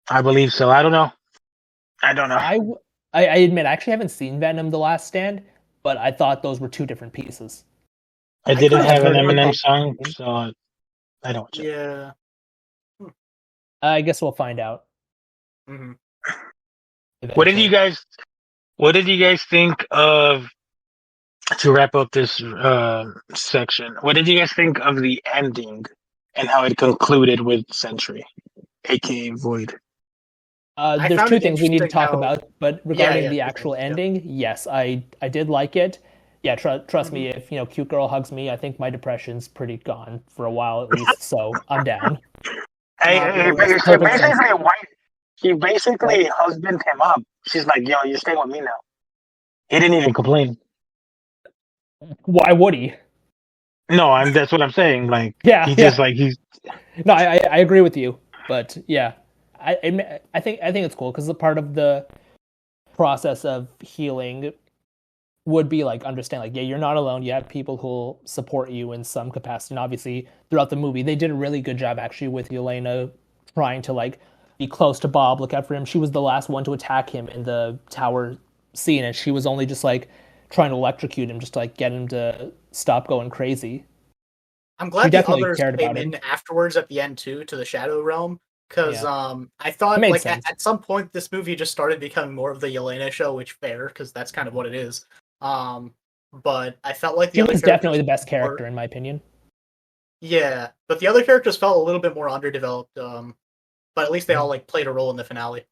I believe so. I don't know. I admit I actually haven't seen Venom: The Last Stand, but I thought those were two different pieces. I didn't have an Eminem song, so I don't watch it. Yeah. I guess we'll find out. Mm-hmm. What did you guys think of, to wrap up this section, what did you guys think of the ending and how it concluded with Sentry, aka Void? There's two things we need to talk about, but regarding the actual ending, yes, I did like it. Yeah, trust me, if Cute Girl hugs me, I think my depression's pretty gone for a while at least, so I'm down. She basically husbanded him up. She's like, "Yo, you're staying with me now." He didn't even complain. Why would he? No, that's what I'm saying. Like, he's. No, I agree with you, but yeah, I think it's cool because the part of the process of healing would be like understand like you're not alone. You have people who'll support you in some capacity. And obviously, throughout the movie, they did a really good job actually with Yelena trying to like be close to Bob, look out for him. She was the last one to attack him in the tower scene, and she was only just like trying to electrocute him just to like get him to stop going crazy. I'm glad the others came in afterwards at the end too to the Shadow Realm because I thought like at some point this movie just started becoming more of the Yelena show, which fair because that's kind of what it is. But I felt like he was definitely the best character in my opinion. Yeah, but the other characters felt a little bit more underdeveloped. But at least they all like played a role in the finale.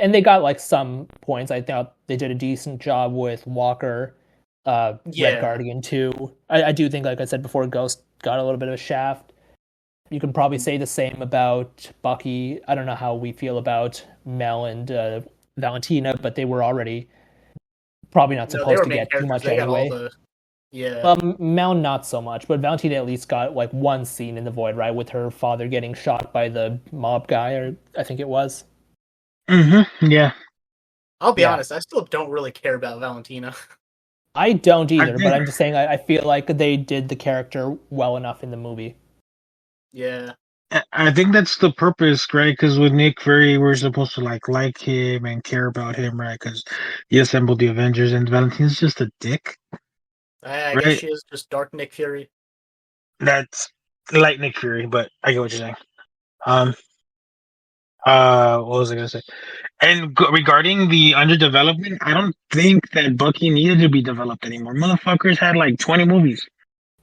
And they got like some points. I thought they did a decent job with Walker, Red Guardian too. I do think, like I said before, Ghost got a little bit of a shaft. You can probably say the same about Bucky. I don't know how we feel about Mel and Valentina, but they were already probably not supposed to get too much anyway. Mel not so much, but Valentina at least got like one scene in the Void, right, with her father getting shot by the mob guy, or I think it was. Yeah. I'll be honest, I still don't really care about Valentina. I don't either, but I'm just saying I feel like they did the character well enough in the movie. Yeah. I think that's the purpose, right? Because with Nick Fury, we're supposed to like him and care about him, right? Because he assembled the Avengers, and Valentina's just a dick. I guess she is just Dark Nick Fury. That's light Nick Fury, but I get what you're saying. Um. What was I gonna say? And regarding the underdevelopment, I don't think that Bucky needed to be developed anymore. Motherfuckers had like 20 movies.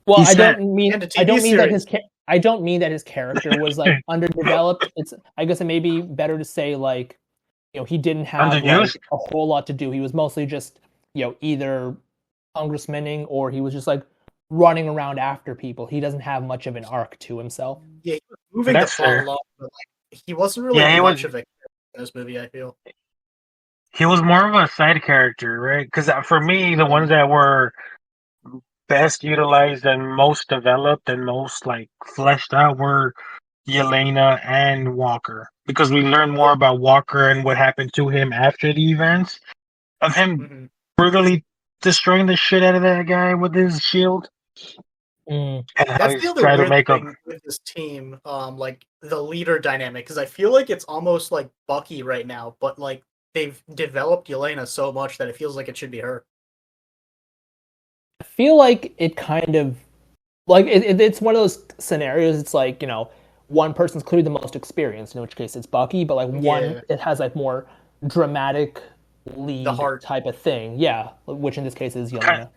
Well, He said, And a I TV don't mean that series. I don't mean that his character was like underdeveloped. It's I guess it may be better to say like he didn't have like underused. a whole lot to do. He was mostly just either congressmaning or he was just like running around after people. He doesn't have much of an arc to himself. Yeah, he was moving the That's plot fair. along, but like he wasn't really Yeah, much of a character in this movie, I feel. he was more of a side character, right? Because for me, the ones that were best utilized and most developed and most like fleshed out were Yelena and Walker, because we learned more Yeah. about Walker and what happened to him after the events of him Mm-hmm. brutally destroying the shit out of that guy with his shield, Mm. and how That's the he's other trying to weird make up. thing with this team, like the leader dynamic, because I feel like it's almost like Bucky right now, but like they've developed Yelena so much that it feels like it should be her. I feel like it kind of like it's one of those scenarios. It's like one person's clearly the most experienced, in which case it's Bucky, but like one Yeah, it has like more dramatic the lead heart. type of thing. Yeah, which in this case is Yelena.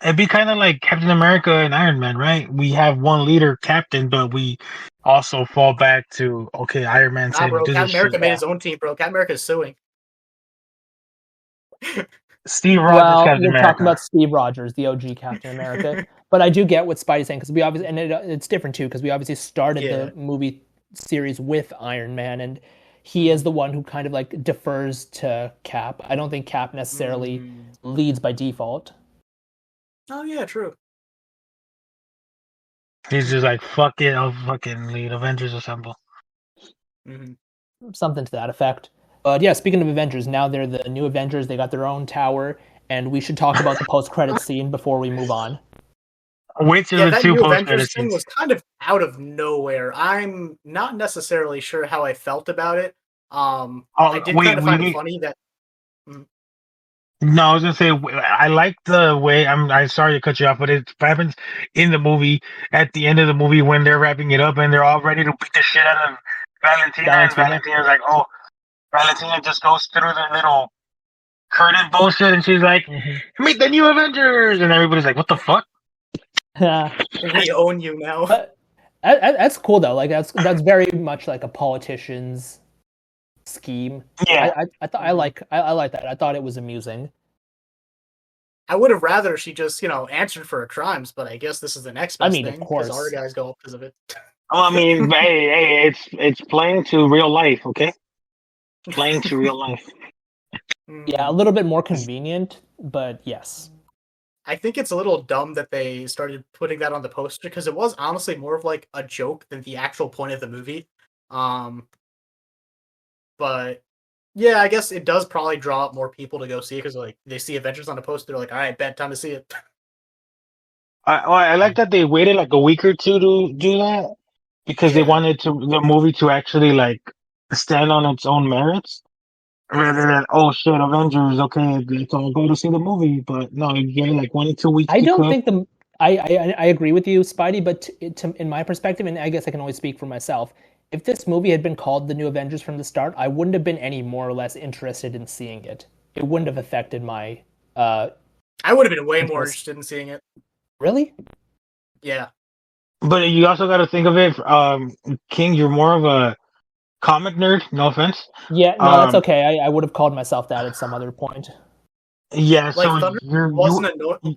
It'd be kind of like Captain America and Iron Man, right? We have one leader, Captain, but we also fall back to okay, Iron Man Nah, said bro, do this Captain shit. America made his own team, bro. Captain America is suing. Steve Rogers, Well, Captain you're talking America. about Steve Rogers, the OG Captain America. But I do get what Spidey's saying because we obviously, and it's different too because we obviously started Yeah. the movie series with Iron Man, and he is Mhm. the one who kind of like defers to Cap. I don't think Cap necessarily leads by default. Oh yeah, true. He's just like, fuck it, I'll fucking lead Avengers Assemble. Mm-hmm. Something to that effect. But yeah, speaking of Avengers, now they're the new Avengers. They got their own tower, and we should talk about the post-credit scene before we move on. Which of Yeah, the that two new post Avengers credit thing scenes? was kind of out of nowhere. I'm not necessarily sure how I felt about it. I Oh did wait, kind of find it funny that. Mm, no, I was gonna say I like the way I'm sorry to cut you off, but it happens in the movie at the end of the movie when they're wrapping it up and they're all ready to beat the shit out of Valentina, and Valentina. Valentina's like, oh, Valentina just goes through the little curtain bullshit, and she's like, Mm-hmm. meet the new Avengers, and everybody's like, what the fuck? we own you now. But that's cool though. Like that's very much like a politician's scheme. Yeah, I thought I like that. I thought it was amusing. I would have rather she just, answered for her crimes, but I guess this is the next I best mean, of thing because our course. guys go up because of it. well, I mean, hey, it's playing to real life, okay? Playing to real life. Yeah, a Mm, little bit more convenient, but yes. I think it's a little dumb that they started putting that on the poster because it was honestly more of like a joke than the actual point of the movie. Um, but yeah, I guess it does probably draw up more people to go see it because like they see Avengers on the poster, they're like, all right, bet time to see it. I like that they waited like a week or two to do that because they Yeah. wanted the movie to actually like stand on its own merits rather than oh shit Avengers, okay, let's all go to see the movie. But no, you get like 1 to 2 weeks I to don't cook. think the I agree with you, Spidey, but in my perspective, and I guess I can only speak for myself. If this movie had been called The New Avengers from the start, I wouldn't have been any more or less interested in seeing it. It wouldn't have affected my I would have been way more interest. interested in seeing it. Really? Yeah. But you also got to think of it, King. You're more of a comic nerd. No offense. Yeah, no, that's Um, okay. I would have called myself that at some other point. yeah. Like So Thunder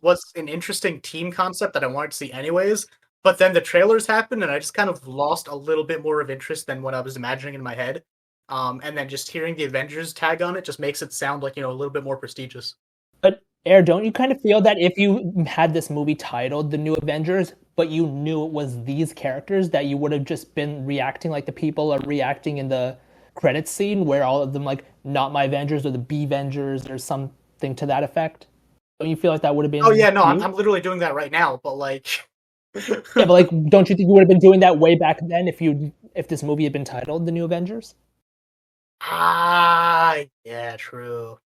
was an interesting team concept that I wanted to see anyways. But then the trailers happened, and I just kind of lost a little bit more of interest than what I was imagining in my head. And then just hearing the Avengers tag on it just makes it sound like a little bit more prestigious. But Air, don't you kind of feel that if you had this movie titled The New Avengers, but you knew it was these characters, that you would have just been reacting like the people are reacting in the credits scene, where all of them like not my Avengers or the B Avengers or something to that effect? Don't you feel like that would have Oh been yeah, no, I'm you? I'm literally doing that right now. But like, Yeah, but like, don't you think you would have been doing that way back then if this movie had been titled The New Avengers? yeah, true.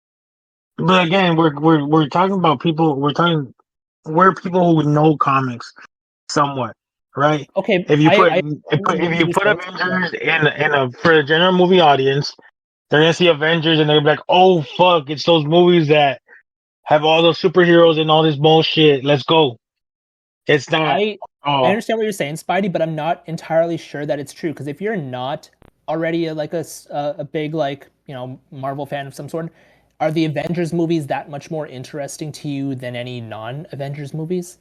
but again, we're talking about people. We're people who know comics somewhat. right? Okay, If you put if you movie put sports. Avengers in a for a general movie audience, they're gonna see Avengers and they're gonna be like, oh fuck, it's those movies that have all those superheroes and all this bullshit. Let's go. It's not. I Oh, understand what you're saying, Spidey, but I'm not entirely sure that it's true because if you're not already a big like Marvel fan of some sort, are the Avengers movies that much more interesting to you than any non-Avengers movies?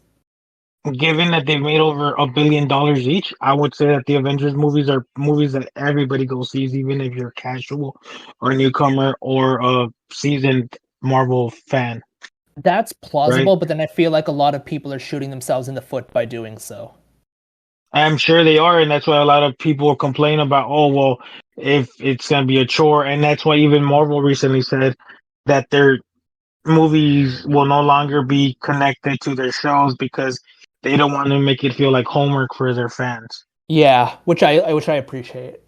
given that they've made over $1 billion each, I would say that the Avengers movies are movies that everybody goes sees, even if you're a casual or a newcomer or a seasoned Marvel fan, That's right? plausible, but then I feel like a lot of people are shooting themselves in the foot by doing so. I'm sure they are, and that's why a lot of people complain about, oh, well, if it's going to be a chore. And that's why even Marvel recently said that their movies will no longer be connected to their shows because they don't want to make it feel like homework for their fans. Yeah, which I appreciate.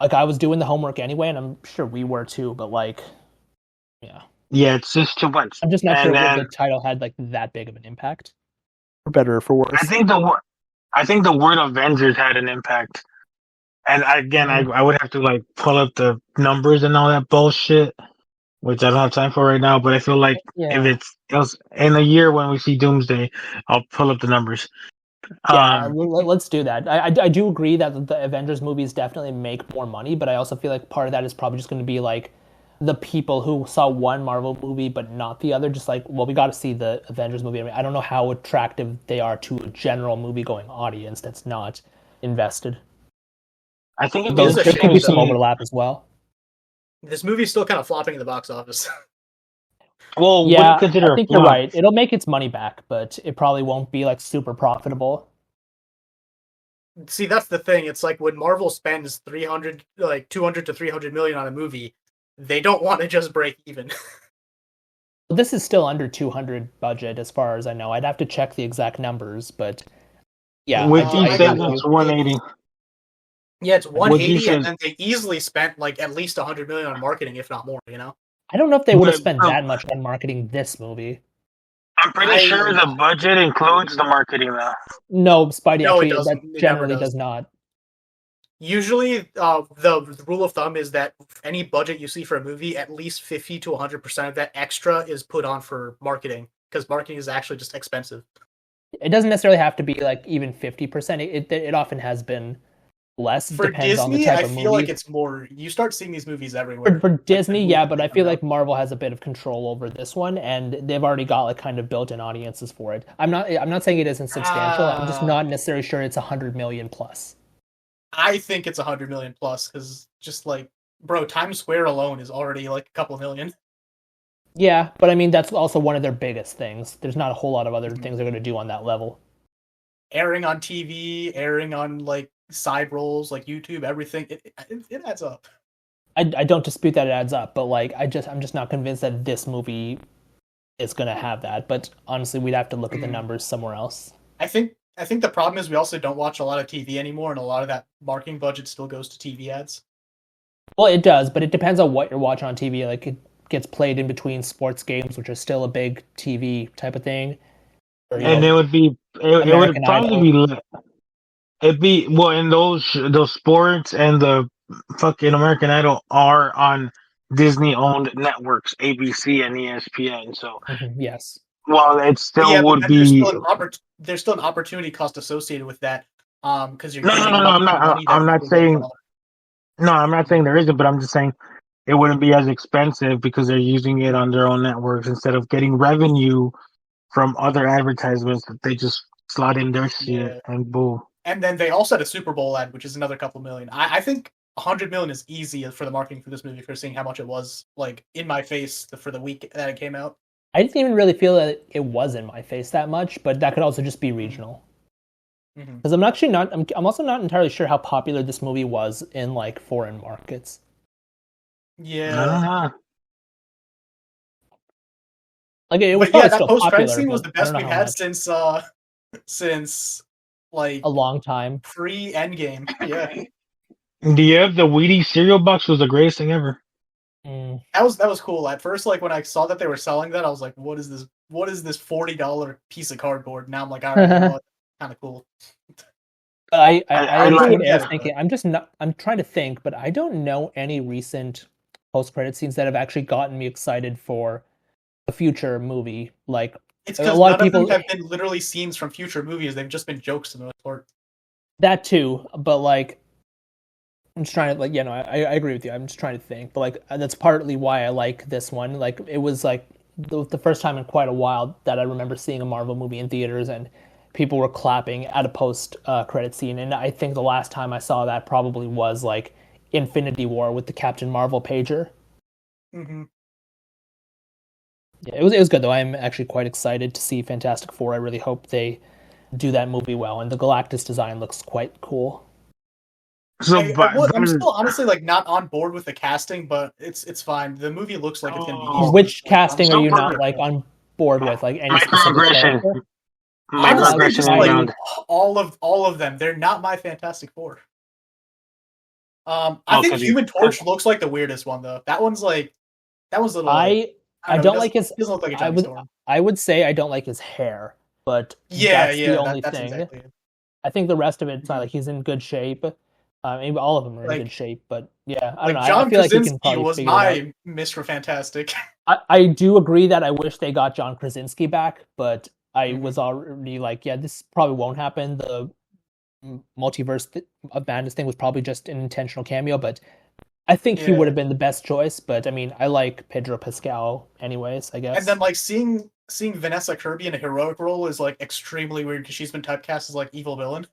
Like I was doing the homework anyway, and I'm sure we were too, but like, yeah. Yeah, it's just too much. I'm just not And sure what the then title had like that big of an impact. For better or for I worse. think I think the word Avengers had an impact. And again, I would have to like pull up the numbers and all that bullshit, which I don't have time for right now. But I feel like if Yeah. it's else in a year when we see Doomsday, I'll pull up the numbers. Yeah, Um, let's do that. I do agree that the Avengers movies definitely make more money, but I also feel like part of that is probably just going to be like the people who saw one Marvel movie but not the other. Just like, well, we got to see the Avengers movie. I mean, I don't know how attractive they are to a general movie-going audience that's not invested. I think it'd It be is a There could interesting shame be to some though. see. overlap as well. This movie's still kind of flopping in the box office. Well, what do you Yeah, I consider a think you're flop? right. It'll make its money back, but it probably won't be like super profitable. See, that's the thing. It's like when Marvel spends 200 to 300 million on a movie, they don't want to just break even. This is still under 200 budget as far as I know. I'd have to check the exact numbers, but yeah, Wiki I agree says with it's you. 180. Yeah, it's Wiki 180, and says, then they easily spent like at least 100 million on marketing, if not more. I don't know if they would have but spent that much on marketing this movie. I'm pretty sure I the budget includes the marketing though. No, Spidey No, it actually that doesn't. It never generally does. does not. Usually, the rule of thumb is that any budget you see for a movie, at least 50 to 100% of that extra is put on for marketing, because marketing is actually just expensive. It doesn't necessarily have to be like even 50%. It often has been less. For Depends on the Disney, type I of feel like movie. it's more. You start seeing these movies For, everywhere, for like the Disney, movies yeah, but that I come feel out. like Marvel has a bit of control over this one, and they've already got like kind of built-in audiences for it. I'm not saying it isn't substantial. I'm just Uh, not necessarily sure it's 100 million plus. I think it's 100 million plus, because just like, bro, Times Square alone is already like a couple million. Yeah, but I mean that's also one of their biggest things. There's not a whole lot of other Mhm. things they're going to do on that level. Airing on TV, airing on like side roles like YouTube, everything. It adds up. I don't dispute that it adds up, but like I'm just not convinced that this movie is going to have that. But honestly, we'd have to look at the Mhm. numbers somewhere else. I think the problem is we also don't watch a lot of TV anymore, and a lot of that marketing budget still goes to TV ads. Well, it does, but it depends on what you're watching on TV. Like it gets played in between sports games, which are still a big TV type of thing, or And it would be it would American probably Idol. be it'd be well, and those sports and the fucking American Idol are on Disney owned networks, ABC and ESPN. So Yes. while it But still yeah, but would then there's be still an opportunity cost associated with that, because you're no no giving no no up I'm not money that I'm not people wouldn't saying bother. no I'm not saying there isn't, but I'm just saying it wouldn't be as expensive because they're using it on their own networks instead of getting revenue from other advertisements that they just slot in their shit Yeah, and boom. and then they also had a Super Bowl ad, which is another couple million. I think 100 million is easy for the marketing for this movie, for seeing how much it was like in my face for the week that it came out. I didn't even really feel that it was in my face that much, but that could also just be regional. Mm-hmm. Because I'm actually not. I'm also not entirely sure how popular this movie was in like foreign markets. I don't Yeah, know. Like it was but yeah, probably that still post credit popular, scene was but the I don't best know we've how had much. since A like long time. pre Endgame. Yeah, Yeah, the Wheaties cereal box was the greatest thing ever. Mm. that was cool. At first, like when I saw that they were selling that, I was like, "What is this? What is this $40 piece of cardboard?" Now I'm like, "All right, you know what? kind of cool. But I I agree like. with Totally Air's get it, thinking. I'm trying to think, but I don't know any recent post-credit scenes that have actually gotten me excited for a future movie. Like it's a because lot of none of them people have been literally scenes from future movies. They've just been jokes in the most part. that too, but like I'm just trying to like I agree with you. I'm just trying to think, but like that's partly why I like this one. Like it was like the first time in quite a while that I remember seeing a Marvel movie in theaters and people were clapping at a post credit scene. And I think the last time I saw that probably was like Infinity War with the Captain Marvel pager. Mm-hmm. Yeah, it was good though. I'm actually quite excited to see Fantastic Four. I really hope they do that movie well, and the Galactus design looks quite cool. So, I'm still honestly like not on board with the casting, but it's fine. The movie looks like it's gonna be oh, easily Which like, casting are you not super like on board with? Like any specific microaggression. character? honestly Microaggression just and I like Young. all of them. They're not my Fantastic Four. I Oh, think because you. Human Torch looks like the weirdest one though. That one's a little like I I I don't know. don't like his. He doesn't look like a I Johnny would Storm. I would say I don't like his hair, but Yeah, that's the yeah, only that's thing. exactly it. I think the rest of it's not Mhm. like he's in good shape. Maybe all of them are in good Like shape, but yeah, I don't like know. I John feel like he can Krasinski probably was figure it out. my Mr. Fantastic. I do agree that I wish they got John Krasinski back, but I Mhm. was already like, yeah, this probably won't happen. The of Madness thing was probably just an intentional cameo, but I think he would Yeah, have been the best choice. But I mean, I like Pedro Pascal, anyways. I and then guess. like seeing Vanessa Kirby in a heroic role is like extremely weird because she's been typecast as like evil villain.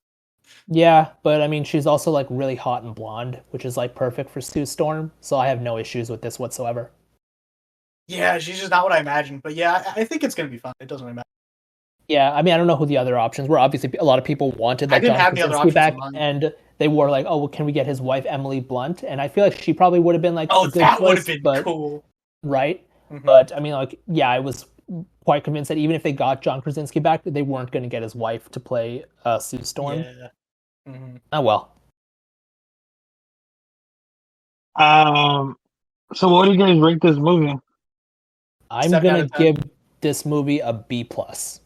Yeah, but I mean, she's also like really hot and blonde, which is like perfect for Sue Storm. So I have no issues with this whatsoever. Yeah, she's just not what I imagined. But yeah, I think it's gonna be fun. It doesn't really matter. Yeah, I mean, I don't know who the other options were. Obviously, a lot of people wanted I like didn't John have any other Krasinski options in back, mind. and they were like, "Oh, well, can we get his wife Emily Blunt?" And I feel like she probably would have been like Oh, a good that would have choice, been but cool. right. Hmm. But I mean, like, yeah, I was quite convinced that even if they got John Krasinski back, they weren't going to get his wife to play Sue Storm. Yeah. Hmm. Oh well. Um. So, what do you guys rate this movie? I'm 7 out gonna of 10. give this movie a B plus.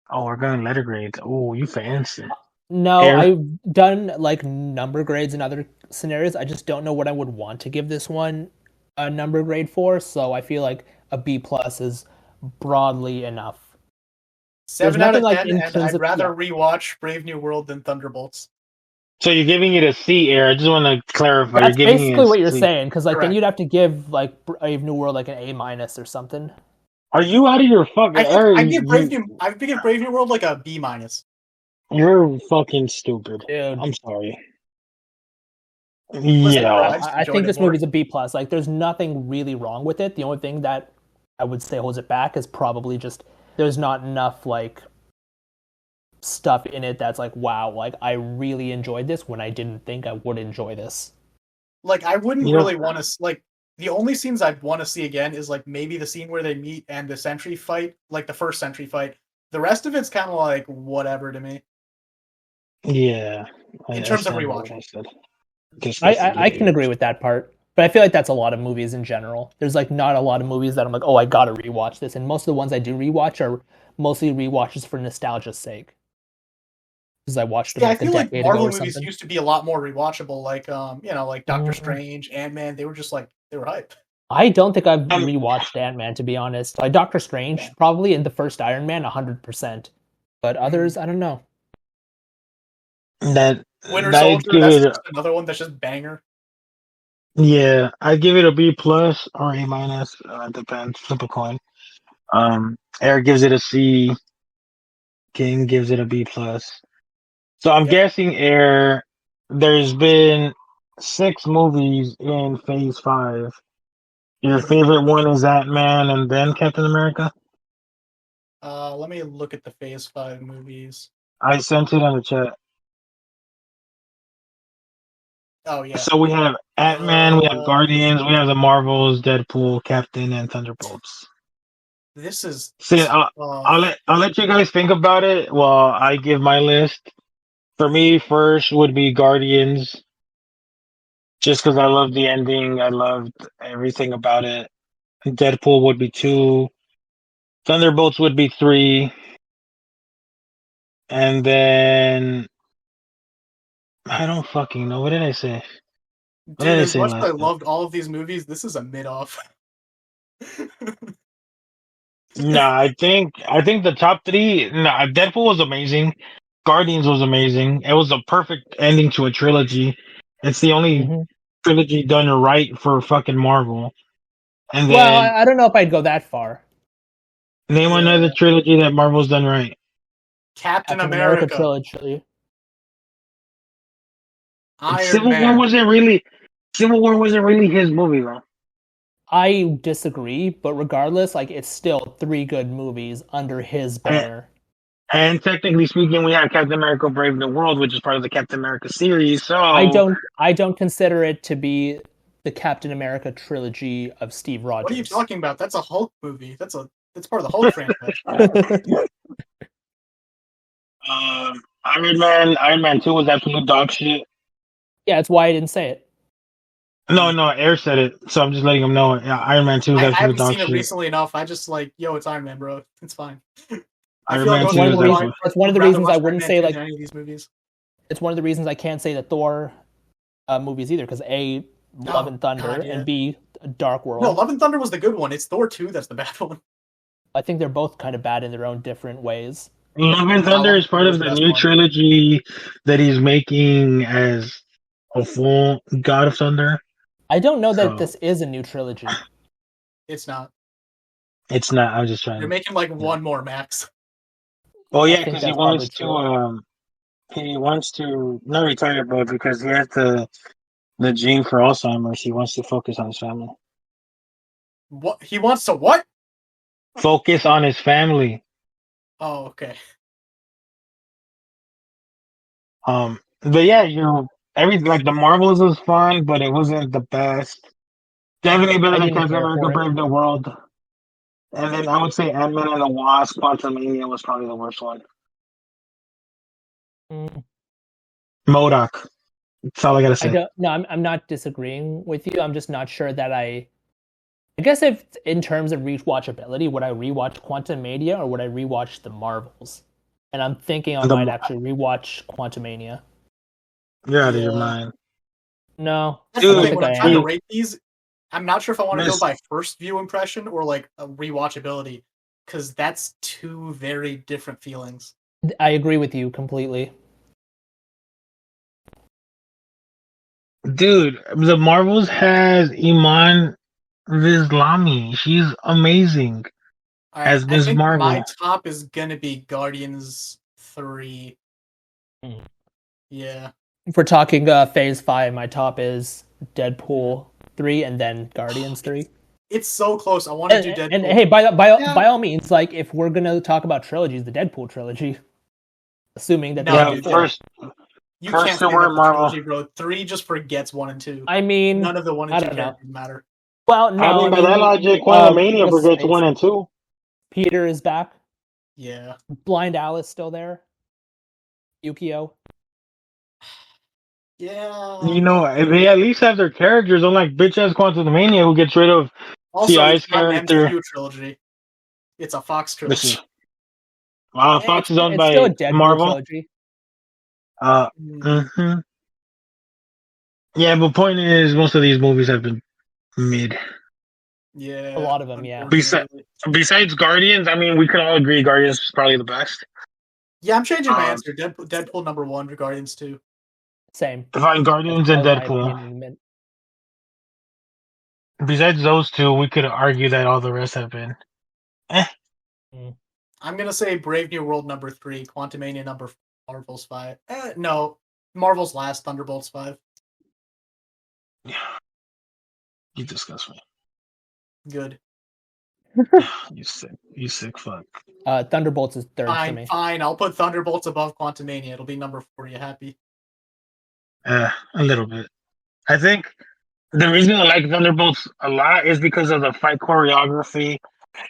Oh, we're going letter grades. Oh, you fancy. No, Air. I've done like number grades in other scenarios. I just don't know what I would want to give this one a number grade for. So I feel like a B plus is broadly enough. There's 7 out nothing of like 10, and I'd intrinsic. rather Yeah, rewatch Brave New World than Thunderbolts. So you're giving it a C, Air. I just want to clarify. You're that's giving it basically a what you're C. saying. Because like then Correct. you'd have to give like Brave New World like an A minus or something. Are you out of your fucking I think Air? I'd give Brave New World like a B minus. You're fucking stupid. Dude, I'm sorry. Listen, bro, Yeah. I just I enjoyed think it this more. movie's a B plus. Like there's nothing really wrong with it. The only thing that I would say holds it back is probably just there's not enough like stuff in it that's like wow, like I really enjoyed this when I didn't think I would enjoy this. Like I wouldn't You know, really want to like the only scenes I'd want to see again is like maybe the scene where they meet and the Sentry fight, like the first Sentry fight. The rest of it's kind of like whatever to me yeah. in I terms of stand by what rewatching. I said. Disgusting I can behavior. agree with that part, but I feel like that's a lot of movies in general. There's like not a lot of movies that I'm like, oh, I gotta rewatch this, and most of the ones I do rewatch are mostly rewatches for nostalgia's sake because I watched them Yeah, I like a feel like decade ago Marvel or movies something. used to be a lot more rewatchable. Like like Doctor Mm, Strange, Ant-Man. They were just like they were hype. I don't think I've And rewatched Ant Man to be honest. Like Doctor Yeah. Strange, probably in the first Iron Man, 100%, but Mhm. others, I don't know. that Winter I'd Soldier. give That's it just another one that's just banger. yeah, I'd give it a B plus or A minus. Depends. Flip a coin. Eric gives it a C. King gives it a B plus. So I'm Yep. guessing Air. There's been 6 movies in Phase 5. Your Mhm. favorite one is Ant-Man and then Captain America? Let me look at the Phase 5 movies. I sent it in the chat. Oh yeah. So we have Ant-Man, we have Let's Guardians, we see. have the Marvels, Deadpool, Captain, and Thunderbolts. This is See, tough. I'll let you guys think about it while I give my list. For me, first would be Guardians, just because I love the ending. I loved everything about it. Deadpool would be 2. Thunderbolts would be 3. And then I don't fucking know. What did I say? What did Dude, I as say much as I last time? loved all of these movies, this is a mid-off. Nah, I think the top three. Nah, Deadpool was amazing. Guardians was amazing. It was a perfect ending to a trilogy. It's the only Mm-hmm. trilogy done right for fucking Marvel. And Well, then I don't know if I'd go that far. name another Yeah. trilogy that Marvel's done right. Captain Captain America America, trilogy. Iron Civil War Man. wasn't really Civil War wasn't really his movie though. I disagree, but regardless, like it's still 3 good movies under his And, banner. and technically speaking, we have Captain America: Brave New World, which is part of the Captain America series. I So don't I don't consider it to be the Captain America trilogy of Steve What are you Rogers. talking about? That's a Hulk movie. That's part of the Hulk franchise. Iron Man 2 was absolute dog shit. Yeah, that's why I didn't say it. No, Air said it, so I'm just letting him know. Yeah, Iron Man 2 is I absolute haven't dog seen it shit. recently enough. I just like, yo, it's Iron Man, bro. It's fine. I Iron feel like Man most 2 One of is the people reasons. absolute. That's one of would the rather reasons I watch Iron wouldn't Man say 2 like. than any of these movies. It's one of the reasons I can't say the Thor movies either, because A, Love Oh, and Thunder, God, yeah. and B, Dark No, World. Love and Thunder was the good one. It's Thor 2 that's the bad one. I think they're both kind of bad in their own different ways. Love and No, Thunder Love is and part Thunder was of the the best new one. trilogy that he's making as a full God of Thunder. I don't know that So this is a new trilogy. It's not. it's not. I'm just They're trying. making like Yeah. one more max. Oh I yeah, think because he that's probably wants to. true. He wants to not retire, but because he has the gene for Alzheimer's, he wants to focus on his family. What he wants to what? Focus on his family. Oh, okay. But yeah, everything like the Marvels was fun, but it wasn't the best. Definitely better I than didn't Captain care America: for it. Brave New World. And then I would say Ant-Man and the Wasp: Quantumania was probably the worst one. Mm. MODOK. That's all I gotta I say. don't. No, I'm not disagreeing with you. I'm just not sure that I. I guess if in terms of rewatchability, would I rewatch Quantumania or would I rewatch the Marvels? And I'm thinking I might The, actually rewatch Quantumania. you're out of your Yeah. mind. No, That's I the don't thing. Dude, think When I'm I trying to am. rate these, I'm not sure if I want to go this, by first view impression or like a rewatchability, because that's two very different feelings. I agree with you completely. dude, the Marvels has Iman Vizlami. She's amazing All right, as I Ms. think my Marvel. top is gonna be Guardians 3. Mm. Yeah. If we're talking Phase 5, my top is Deadpool 3 and then Guardians 3. It's so close. I want to do And Deadpool. hey, by Yeah. by all means, like if we're gonna talk about trilogies, the Deadpool trilogy, assuming that they No, have Yeah, dude, 4. you first can't to say word that's the Marvel. trilogy, bro. 3 just forgets 1 and 2. I mean, None of the 1 and I 2 don't know. characters matter. Well, I no, mean, I by that mean, logic, Quantumania what's his forgets face? 1 and 2. Peter is back. Yeah. Blind Alice still there. Yukio. Yeah. You know, they at least have their characters, unlike bitch ass Quantumania, who gets rid of Also, T.I.'s it's not an character. MCU trilogy. It's a Fox This is trilogy. Fox is owned It's still a by Deadpool Marvel. trilogy. Mhm. Yeah, but point is, most of these movies have been mid. A Yeah, lot of them, yeah. unfortunately. Besides Guardians, I mean, we can all agree Guardians is probably the best. Yeah, I'm changing my Um, answer. Deadpool number 1, Guardians 2. Same. Define That's Guardians and probably my Deadpool. opinion. Besides those two, we could argue that all the rest have been. Mm. I'm gonna say Brave New World number 3, Quantumania number 4, Marvel's 5. No, Marvel's last, Thunderbolts 5. You disgust me. Good. You sick fuck. Thunderbolts is third for Fine, me. fine. I'll put Thunderbolts above Quantumania. It'll be number 4. You happy? A little bit. I think the reason I like Thunderbolts a lot is because of the fight choreography,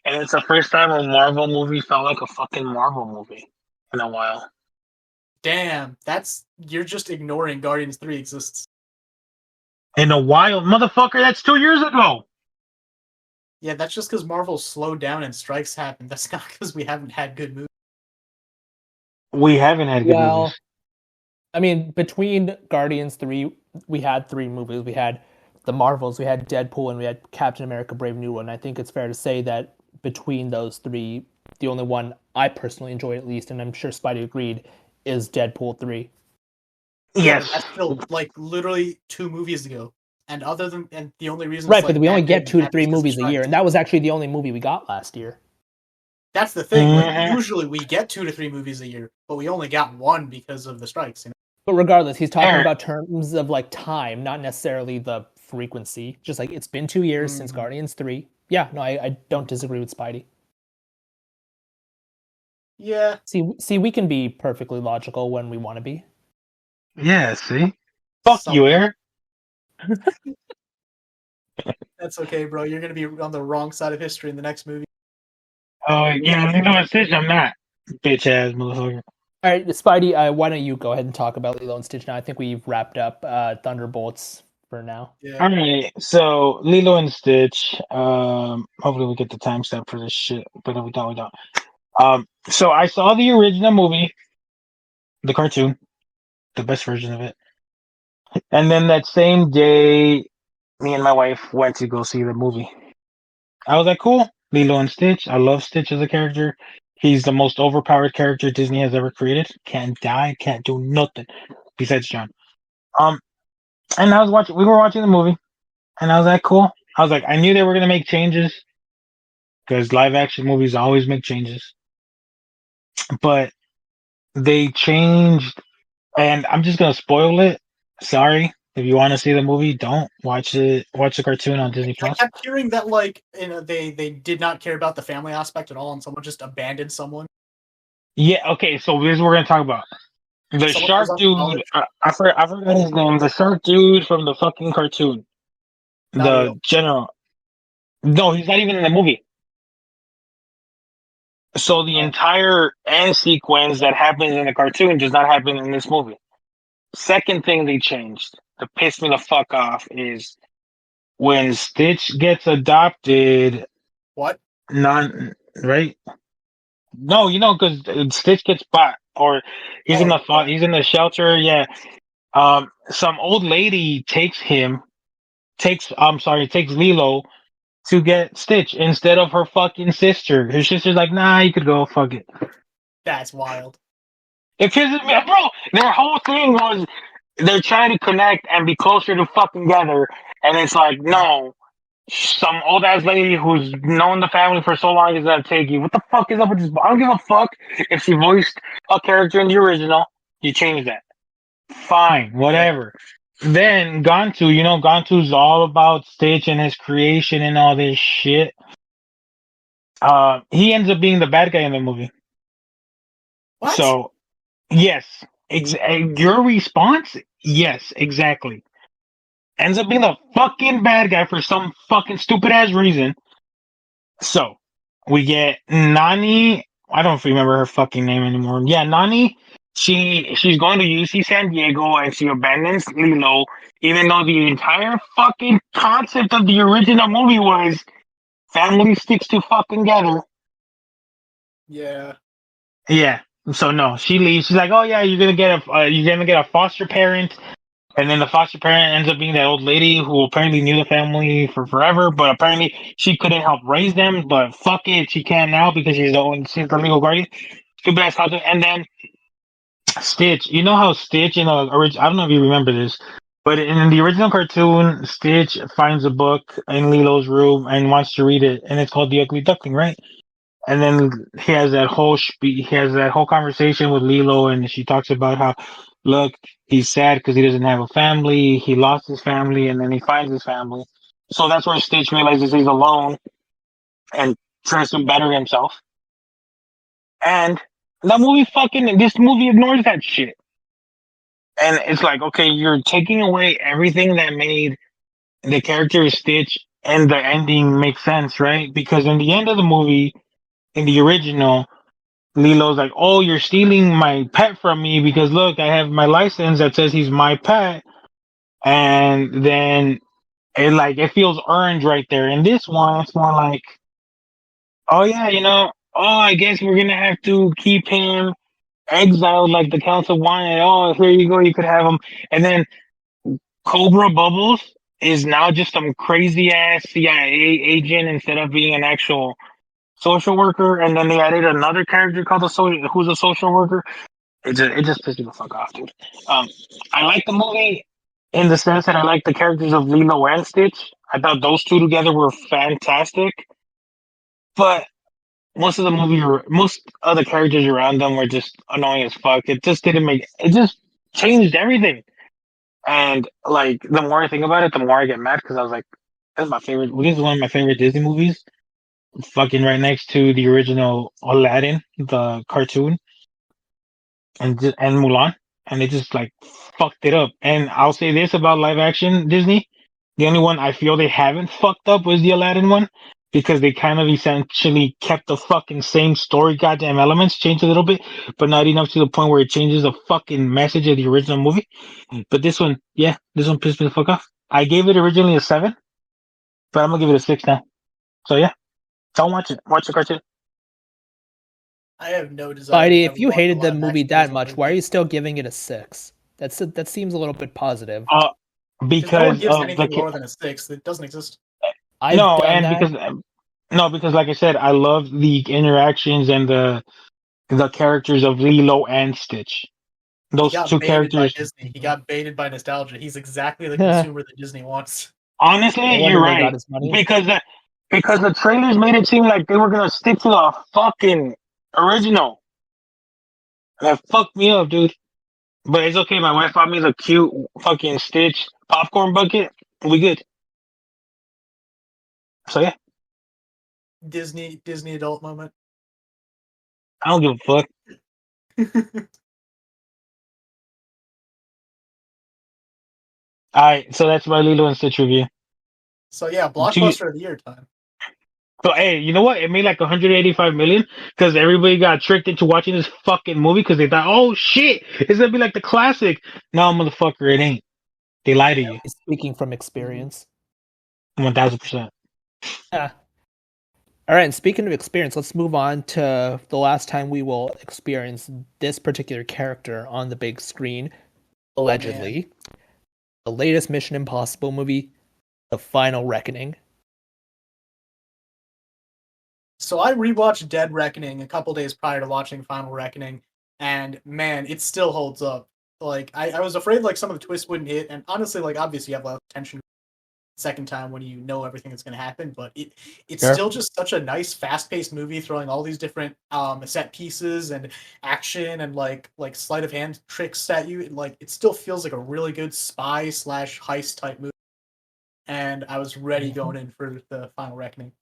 and it's the first time a Marvel movie felt like a fucking Marvel movie in a while. Damn, you're just ignoring Guardians 3 exists. In a while, motherfucker, that's 2 years ago. Yeah, that's just because Marvel slowed down and strikes happened. That's not because we haven't had good movies. We haven't had good Well, movies. I mean, between Guardians 3, we had three movies. We had the Marvels, we had Deadpool, and we had Captain America Brave New World. And I think it's fair to say that between those three, the only one I personally enjoy at least, and I'm sure Spidey agreed, is Deadpool 3. Yeah, but Yes. that's still like literally 2 movies ago. And the only reason it's Right, but like we only that get good 2 to now is 3 because of movies a year, strikes. and that was actually the only movie we got last year. That's the thing. Like Mhm. usually we get 2 to 3 movies a year, but we only got one because of the strikes. You know? But regardless, he's talking Fair. about terms of like time, not necessarily the frequency. Just like it's been 2 years since Guardians 3. Yeah, no, I don't disagree with Spidey. Yeah. See, we can be perfectly logical when we want to be. Yeah, see? Fuck you, Eric. That's okay, bro. You're gonna be on the wrong side of history in the next movie. Oh, yeah, Lilo and Stitch, I'm not. Bitch ass motherfucker. All right, Spidey, why don't you go ahead and talk about Lilo and Stitch now? I think we've wrapped up Thunderbolts for now. Yeah. Alright, so Lilo and Stitch, hopefully we get the timestamp for this shit, but if we don't, we don't. So I saw the original movie, the cartoon, the best version of it. And then that same day, me and my wife went to go see the movie. I was like, cool. Lilo and Stitch. I love Stitch as a character. He's the most overpowered character Disney has ever created. Can't die, can't do nothing besides John. And we were watching the movie, and I was like, cool. I was like, I knew they were gonna make changes because live action movies always make changes, but they changed, and I'm just gonna spoil it. Sorry. If you want to see the movie, don't watch it. Watch the cartoon on Disney I Plus. kept hearing that they did not care about the family aspect at all, and someone just abandoned someone. Yeah. Okay. So this is what we're gonna talk about. The Someone that was shark on dude, college. I forgot his name. The shark dude from the fucking cartoon. Not The real. general. No, he's not even in the movie. So the entire end sequence that happens in the cartoon does not happen in this movie. Second thing they changed to piss me the fuck off is when Stitch gets adopted. What? Right? No, because Stitch gets bought, or he's in the shelter. Yeah. Some old lady takes Lilo to get Stitch instead of her fucking sister. Her sister's like, nah, you could go, fuck it. That's wild. It pisses me off, bro. Their whole thing was they're trying to connect and be closer to fucking together, and it's like, no, some old ass lady who's known the family for so long is gonna take you. What the fuck is up with this? I don't give a fuck if she voiced a character in the original. You change that. Fine, whatever. Then Gantu's all about Stitch and his creation and all this shit. He ends up being the bad guy in the movie. What? So, yes, your response, yes, exactly. Ends up being the fucking bad guy for some fucking stupid ass reason. So, we get Nani. I don't remember her fucking name anymore. Yeah, Nani. She's going to UC San Diego and she abandons Lilo, even though the entire fucking concept of the original movie was family sticks to fucking together. Yeah. Yeah. So no, she leaves. She's like, "Oh yeah, you're gonna get a foster parent," and then the foster parent ends up being that old lady who apparently knew the family for forever, but apparently she couldn't help raise them. But fuck it, she can now because she's the legal guardian. Stupid ass concept. And then Stitch, you know how Stitch in the original, I don't know if you remember this, but in the original cartoon, Stitch finds a book in Lilo's room and wants to read it, and it's called The Ugly Duckling, right? And then he has that whole conversation with Lilo, and she talks about how, look, he's sad because he doesn't have a family, he lost his family, and then he finds his family. So that's where Stitch realizes he's alone and tries to better himself. And this movie ignores that shit. And it's like, okay, you're taking away everything that made the character Stitch and the ending make sense, right? Because in the end of the movie, in the original, Lilo's like, oh, you're stealing my pet from me because look, I have my license that says he's my pet. And then it feels earned right there. In this one, it's more like, oh yeah, oh, I guess we're gonna have to keep him exiled like the council wanted. Oh, here you go, you could have him. And then Cobra Bubbles is now just some crazy ass CIA agent instead of being an actual social worker. And then they added another character called who's a social worker. It just pissed me the fuck off, dude. I like the movie in the sense that I like the characters of Lilo and Stitch. I thought those two together were fantastic. But most of the movie, most of the characters around them were just annoying as fuck. It just didn't make. It just changed everything. And like the more I think about it, the more I get mad because I was like, "That's my favorite. This is one of my favorite Disney movies." Fucking right next to the original Aladdin, the cartoon, and Mulan, and they just like fucked it up. And I'll say this about live action Disney: the only one I feel they haven't fucked up was the Aladdin one, because they kind of essentially kept the fucking same story, goddamn elements, changed a little bit, but not enough to the point where it changes the fucking message of the original movie. But this one, yeah, this one pissed me the fuck off. I gave it originally a 7, but I'm gonna give it a 6 now. So yeah, don't watch it. Watch the cartoon. I have no desire. Spidey, if you hated the movie that much, why are you still giving it a 6? That seems a little bit positive. Because no one Because gives of anything the lower than a 6. It doesn't exist. I've no, done and that. because like I said, I love the interactions and the characters of Lilo and Stitch. Those He got two baited by characters. Disney. He got baited by nostalgia. He's exactly the consumer that Disney wants. Honestly, No you're wonder they got right. his money. Because the trailers made it seem like they were gonna stick to the fucking original. That fucked me up, dude. But it's okay. My wife bought me the cute fucking Stitch popcorn bucket. We good. So yeah, Disney adult moment. I don't give a fuck. All right, so that's my Lilo and Stitch review. So yeah, blockbuster of the year time. So hey, you know what? It made like 185 million because everybody got tricked into watching this fucking movie because they thought, oh shit, it's gonna be like the classic. No, motherfucker, it ain't. They lie to you. Speaking from experience. 1000%. Yeah. All right, and speaking of experience, let's move on to the last time we will experience this particular character on the big screen, allegedly. The latest Mission Impossible movie, The Final Reckoning. So I rewatched Dead Reckoning a couple days prior to watching Final Reckoning, and man, it still holds up. Like I was afraid like some of the twists wouldn't hit, and honestly, like obviously you have a lot of tension second time when you know everything that's going to happen, but it's still just such a nice fast-paced movie, throwing all these different set pieces and action and like sleight of hand tricks at you. Like it still feels like a really good spy / heist type movie, and I was ready going in for The Final Reckoning.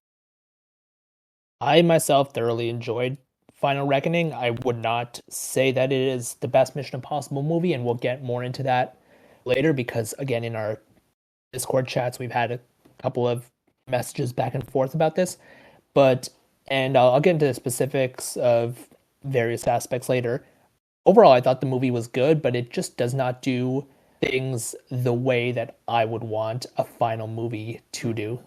I myself thoroughly enjoyed Final Reckoning. I would not say that it is the best Mission Impossible movie, and we'll get more into that later because again in our Discord chats, we've had a couple of messages back and forth about this, and I'll get into the specifics of various aspects later. Overall, I thought the movie was good, but it just does not do things the way that I would want a final movie to do.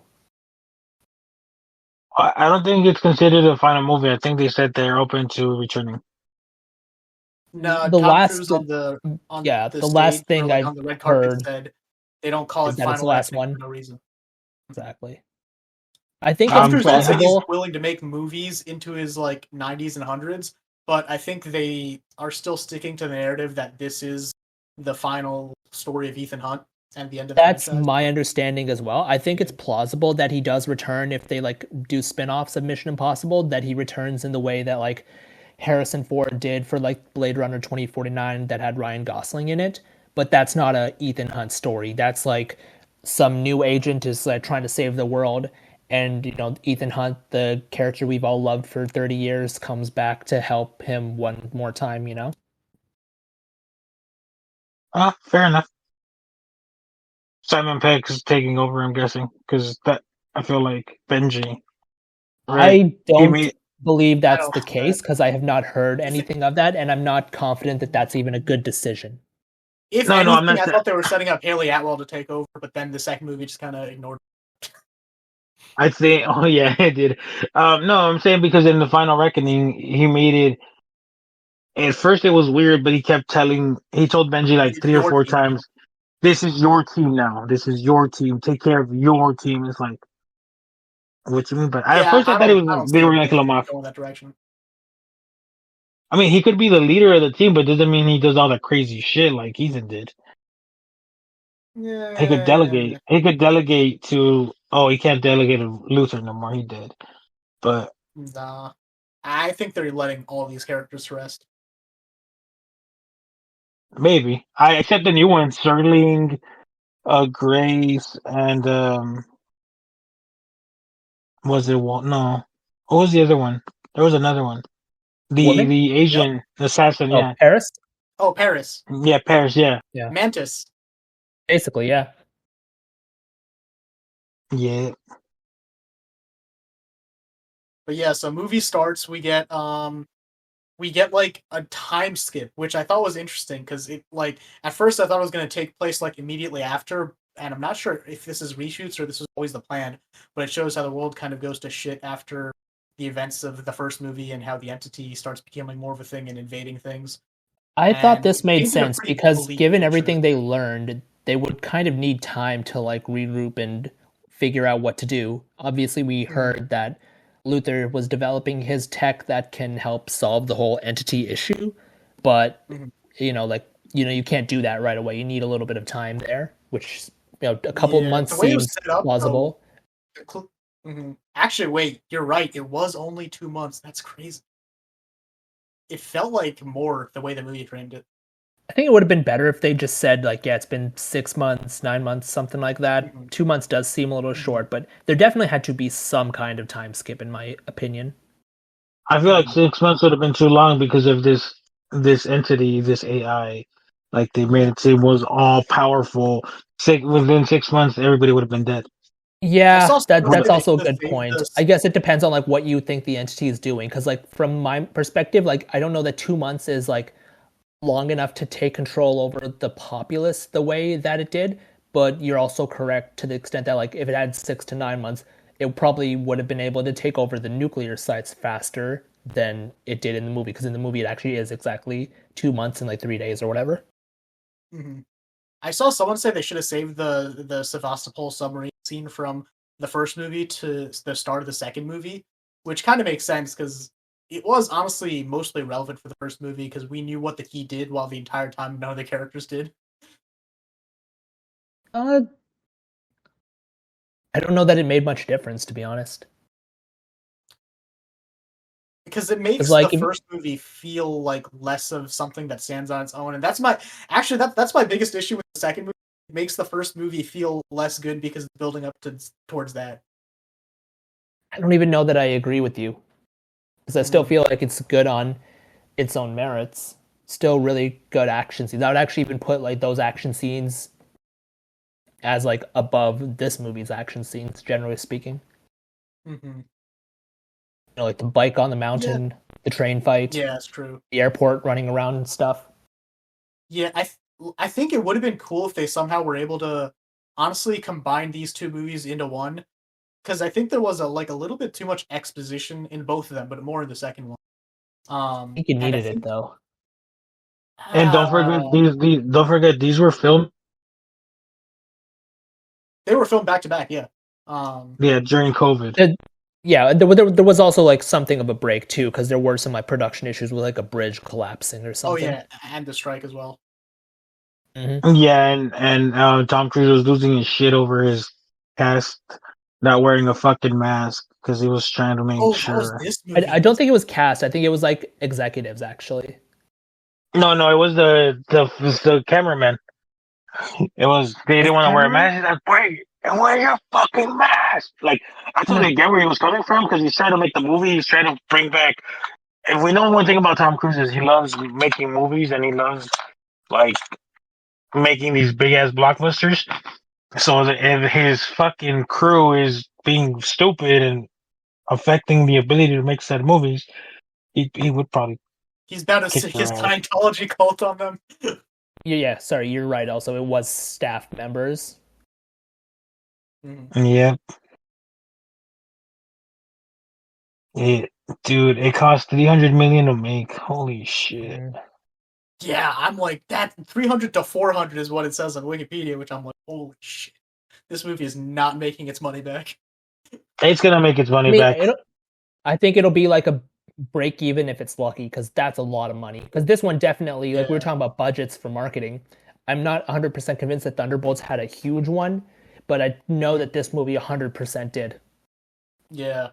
I don't think it's considered a final movie. I think they said they're open to returning. No, The Tom last, Cruise on the the last stage, thing or, like, I on the red carpet heard said they don't call is it that it's the Final last Reckoning one. for no reason. Exactly. I think Tom it's Cruise did say he's plausible. willing to make movies into his like 90s and 100s, but I think they are still sticking to the narrative that this is the final story of Ethan Hunt and the end of the That's franchise. my understanding as well. I think it's plausible that he does return if they like do spin-offs of Mission Impossible, that he returns in the way that like Harrison Ford did for like Blade Runner 2049 that had Ryan Gosling in it. But that's not a Ethan Hunt story. That's like some new agent is like trying to save the world, and you know Ethan Hunt, the character we've all loved for 30 years, comes back to help him one more time, you know? Fair enough. Simon Pegg's taking over, I'm guessing, because that I feel like Benji. Right? I don't believe I that's don't the know case because I have not heard anything of that, and I'm not confident that that's even a good decision. If No, anything, I'm not I thought they were setting up Haley Atwell to take over, but then the second movie just kind of ignored it. I think. Oh yeah, it did. No, I'm saying because in the Final Reckoning, he made it. At first, it was weird, but he told Benji like It's 3 or 4 team now. times, "This is your team now. This is your team. Take care of your team." It's like, what you mean? But at Yeah, first, I thought I don't they see were him gonna kill him off. going that direction. I mean, he could be the leader of the team, but doesn't mean he does all the crazy shit like Ethan did. He could Yeah. delegate. He could delegate to. Oh, he can't delegate to Luther no more. He did, but Nah. I think they're letting all these characters rest. maybe I accept the new one: Sterling, Grace, and was it Walt? No, what was the other one? There was another one. The Woman? the Yep. Asian assassin. Oh, Yeah, Paris? Oh, Paris. yeah, Paris. Yeah, Yeah. Mantis. Basically, yeah. yeah. But yeah, so movie starts, we get like a time skip, which I thought was interesting because it like at first I thought it was gonna take place like immediately after, and I'm not sure if this is reshoots or this was always the plan, but it shows how the world kind of goes to shit after the events of the first movie and how the entity starts becoming more of a thing and invading things. I thought And this made it painted a sense pretty because bleak given picture. everything they learned, they would kind of need time to like regroup and figure out what to do. Obviously, we heard that Luther was developing his tech that can help solve the whole entity issue, but Mhm. you can't do that right away. You need a little bit of time there, which a couple Yeah, months the way it was seems set up though. plausible. Actually, wait, you're right. It was only 2 months. That's crazy. It felt like more the way the movie framed it. I think it would have been better if they just said like, yeah, it's been 6 months, 9 months, something like that. Mhm. 2 months does seem a little Mhm. short, but there definitely had to be some kind of time skip, in my opinion. I feel like 6 months would have been too long because of this entity, this AI. Like they made it seem was all powerful. Within 6 months, everybody would have been dead. I Yeah, saw someone that's say they also a should have good saved point. I this. guess it depends on like what you think the entity is doing, because like from my perspective, like I don't know that 2 months is like long enough to take control over the populace the way that it did, but you're also correct to the extent that like if it had 6 to 9 months, it probably would have been able to take over the nuclear sites faster than it did in the movie, because in the movie it actually is exactly 2 months and like 3 days or whatever. Mhm. I saw someone say they should have saved the Sevastopol submarine scene from the first movie to the start of the second movie, which kind of makes sense because it was honestly mostly relevant for the first movie because we knew what the key did while the entire time none of the characters did. Uh, I don't know that it made much difference, to be honest. Because it It's makes the like first movie feel like less of something that stands on its own, and that's my actually that's my biggest issue with the second movie. It makes the first movie feel less good because it's building up towards that. I don't even know that I agree with you, because I still feel like it's good on its own merits. Still really good action scenes. I would actually even put like those action scenes as like above this movie's action scenes, generally speaking. Mm-hmm. Like the bike on the Yeah, mountain, the train fight, yeah, that's true. the airport running around and stuff. Yeah, I think it would have been cool if they somehow were able to honestly combine these two movies into one. Because I think there was a little bit too much exposition in both of them, but more in the second one. I think you And I needed it think though. And don't forget uh, don't forget these were filmed they were filmed back to back. Yeah. during COVID. Yeah, there was also like something of a break too, because there were some like production issues with like a bridge collapsing or Oh something. yeah, and the strike as well. Yeah, and Tom Cruise was losing his shit over his cast not wearing a fucking mask because he was trying to make Oh, that was sure. this I movie. don't think it was cast. I think it was like executives actually. No, no, it was the cameraman. It was they Was didn't it want to wear a cameraman? mask. He's like, wait, and wear your fucking mask. Like I totally get where he was coming from because he's trying to make the movie. He's trying to bring back. If we know one thing about Tom Cruise is he loves making movies and he loves like making these big ass blockbusters. So if his fucking crew is being stupid and affecting the ability to make said movies, he would probably He's about to kick stick his their ass. Scientology cult on them. Yeah. Sorry, you're right. Also, it was staff members. Mhm. Yeah, yeah. Dude, it cost 300 million to make. Holy shit. Yeah, I'm like, that 300 to 400 is what it says on Wikipedia, which I'm like, holy shit. This movie is not making its money back. It's gonna make its money back. I think it'll be like a break even if it's lucky, because that's a lot of money. Because this one definitely, like we were talking about budgets for marketing, I'm not 100% convinced that Thunderbolts had a huge one, but I know that this movie 100% did. Yeah.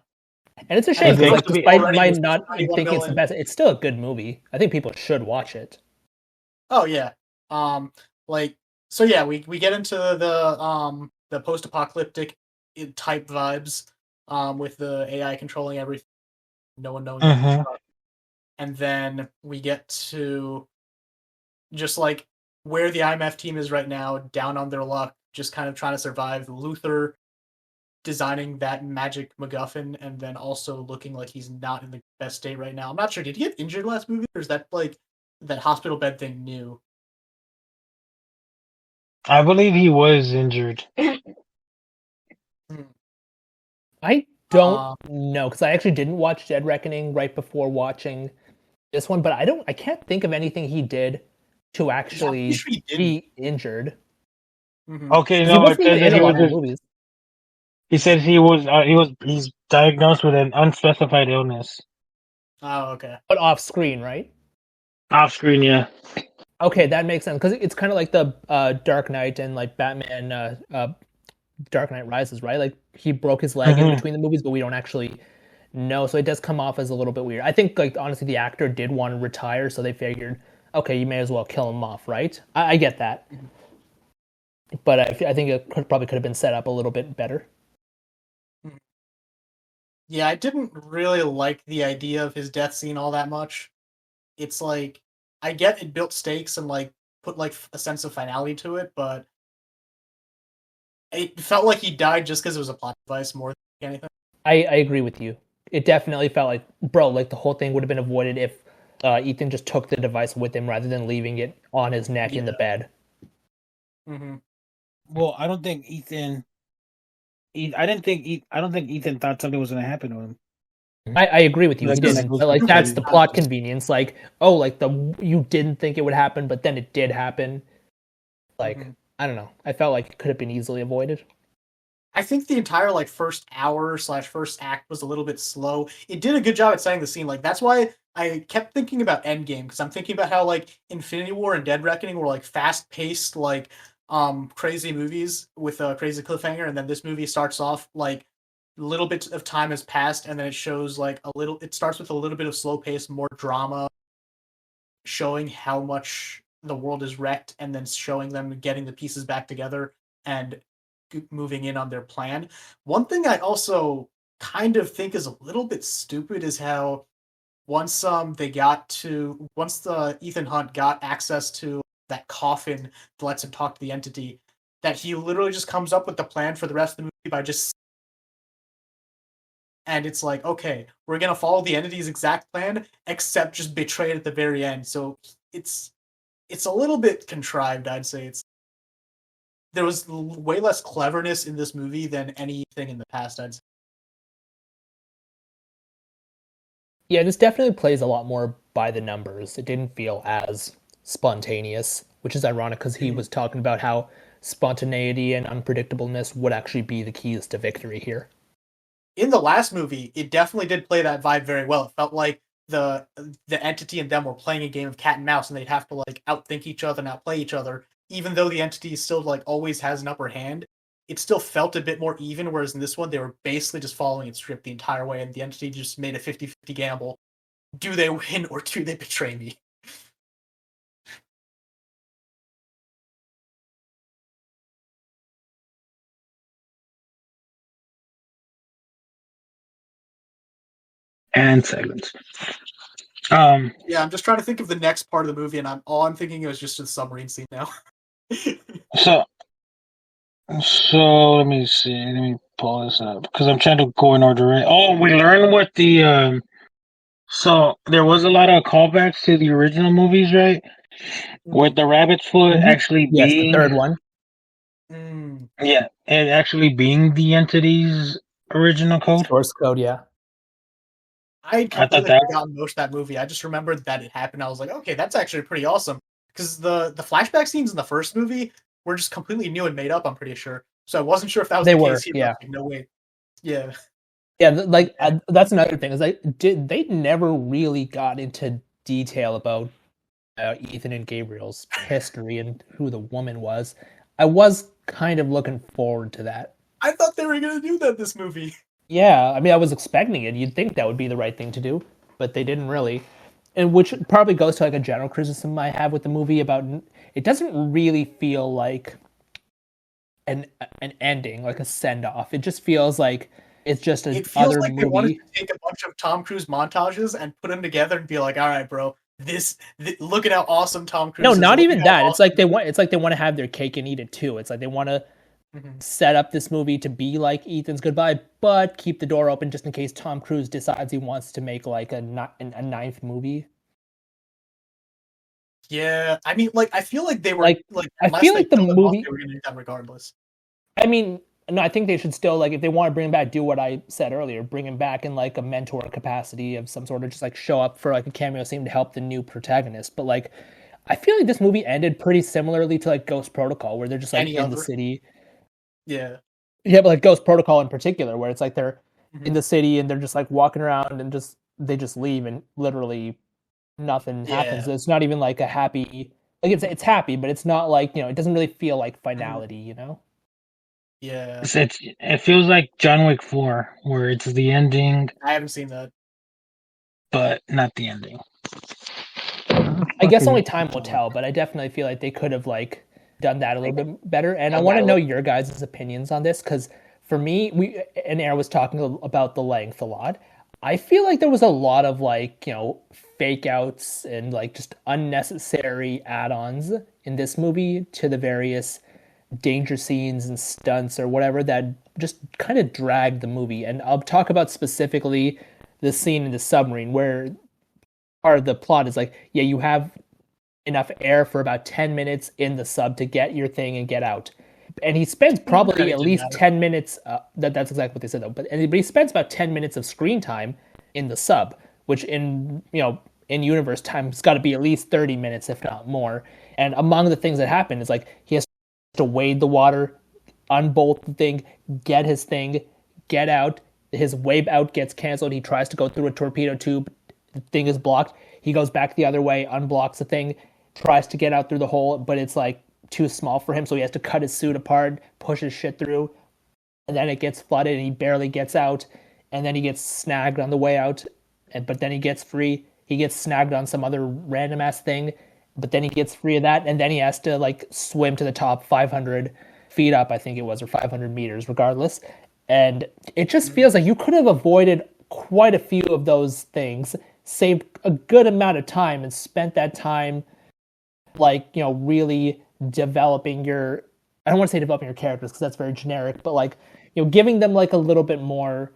And it's a shame because, like, despite my already not was 21 thinking it's the million. best, it's still a good movie. I think people should watch it. Oh yeah. Like, so yeah, we get into the post-apocalyptic type vibes, with the AI controlling everything, no one knowing who to trust. And then we get to just like where the IMF team is right now, down on their luck, just kind of trying to survive. Luther designing that magic MacGuffin, and then also looking like he's not in the best state right now. I'm not sure. Did he get injured last movie, or is that like that hospital bed thing new? I believe he was injured. I don't know, because I actually didn't watch Dead Reckoning right before watching this one, but I can't think of anything he did to actually be injured. Okay, He no, it wasn't says even that in a lot of the movies. he says he's diagnosed with an unspecified illness. Oh, okay. But off screen, right? Off screen, yeah. Okay, that makes sense, because it's kind of like the Dark Knight and like Batman Dark Knight Rises, right? Like he broke his leg in between the movies, but we don't actually know, so it does come off as a little bit weird. I think, like, honestly, the actor did want to retire, so they figured, okay, you may as well kill him off, right? I get that, but I think it probably could have been set up a little bit better. Yeah, I didn't really like the idea of his death scene all that much. It's like, I get it built stakes and like put like a sense of finality to it, but it felt like he died just because it was a plot device more than anything. I agree with you. It definitely felt like, bro, like the whole thing would have been avoided if Ethan just took the device with him rather than leaving it on his neck in the bed. Well, I don't think Ethan. I don't think Ethan thought something was going to happen to him. I agree with you. He didn't. But like, that's the plot convenience. Like, oh, like you didn't think it would happen, but then it did happen. Like, I don't know. I felt like it could have been easily avoided. I think the entire like first hour / first act was a little bit slow. It did a good job at setting the scene. Like, that's why I kept thinking about Endgame, because I'm thinking about how like Infinity War and Dead Reckoning were like fast paced, like crazy movies with a crazy cliffhanger, and then this movie starts off like a little bit of time has passed, and then it shows like it starts with a little bit of slow pace, more drama, showing how much the world is wrecked, and then showing them getting the pieces back together and moving in on their plan. One thing I also kind of think is a little bit stupid is how once the Ethan Hunt got access to that coffin that lets him talk to the entity, that he literally just comes up with the plan for the rest of the movie by just, and it's like, okay, we're gonna follow the entity's exact plan, except just betray it at the very end. So it's a little bit contrived, I'd say. There was way less cleverness in this movie than anything in the past, I'd say. Yeah, this definitely plays a lot more by the numbers. It didn't feel as spontaneous, which is ironic because he was talking about how spontaneity and unpredictableness would actually be the keys to victory here. In the last movie, it definitely did play that vibe very well. It felt like the entity and them were playing a game of cat and mouse, and they'd have to like outthink each other and outplay each other. Even though the entity still like always has an upper hand, it still felt a bit more even, whereas in this one, they were basically just following its script the entire way, and the entity just made a 50-50 gamble. Do they win or do they betray me? And silence. Yeah, I'm just trying to think of the next part of the movie, and all I'm thinking is just the submarine scene now. So let me see. Let me pull this up because I'm trying to go in order. Right? Oh, we learned what the So there was a lot of callbacks to the original movies, right? With the rabbit's foot actually being the third one. Yeah, and actually being the entity's original code. Source code, yeah. I I thought completely that. forgotten most of that movie. I just remembered that it happened. I was like, okay, that's actually pretty awesome. Because the flashback scenes in the first movie were just completely new and made up, I'm pretty sure. So I wasn't sure if that was They the were, case here. yeah. Like, no way. Yeah. Yeah, that's another thing is they never really got into detail about Ethan and Gabriel's history and who the woman was. I was kind of looking forward to that. I thought they were going to do that this movie. Yeah, I mean, I was expecting it. You'd think that would be the right thing to do, but they didn't really. And which probably goes to like a general criticism I have with the movie about it doesn't really feel like an an ending, like a send off. It just feels like it's just It feels another like they wanted movie. to take a bunch of Tom Cruise montages and put them together and be like, all right, bro, look at how awesome Tom Cruise No, is. not Look at even how that. awesome It's like they want to have their cake and eat it too. It's like they want to Mhm. set up this movie to be like Ethan's Goodbye, but keep the door open just in case Tom Cruise decides he wants to make like a ninth movie. Yeah, I mean, like, I feel like they were Like, like, I unless feel they like the killed him off, movie. they were going to do that regardless. I mean, no, I think they should still like if they want to bring him back, do what I said earlier, bring him back in like a mentor capacity of some sort, of just like show up for like a cameo scene to help the new protagonist. But like, I feel like this movie ended pretty similarly to like Ghost Protocol, where they're just like Any in the other? city. Yeah. Yeah, but like Ghost Protocol in particular, where it's like they're in Mhm. the city and they're just like walking around and just they just leave and literally nothing happens. Yeah. It's not even like a happy like it's happy, but it's not like it doesn't really feel like Mhm. finality. Yeah. It feels like John Wick 4, where it's the ending, I haven't seen that. but not the ending. I guess only time will tell, but I definitely feel like they could have like done that a little bit better. And I want to know your guys' opinions on this because for me, we and Aaron was talking about the length a lot. I feel like there was a lot of like fake outs and like just unnecessary add-ons in this movie to the various danger scenes and stunts or whatever that just kind of dragged the movie. And I'll talk about specifically the scene in the submarine where part of the plot is like, yeah, you have enough air for about 10 minutes in the sub to get your thing and get out. And he spends probably Really at didn't least matter. 10 minutes. That's exactly what they said though. But he spends about 10 minutes of screen time in the sub, which in universe time has got to be at least 30 minutes, if not more. And among the things that happen is like he has to wade the water, unbolt the thing, get his thing, get out. His wave out gets canceled. He tries to go through a torpedo tube. The thing is blocked. He goes back the other way, unblocks the thing, tries to get out through the hole, but it's like too small for him, so he has to cut his suit apart, push his shit through, and then it gets flooded and he barely gets out, and then he gets snagged on the way out, but then he gets free. He gets snagged on some other random ass thing, but then he gets free of that, and then he has to like swim to the top 500 feet up, I think it was, or 500 meters, regardless. And it just feels like you could have avoided quite a few of those things, saved a good amount of time, and spent that time like really developing your I don't want to say developing your characters because that's very generic, but like giving them like a little bit more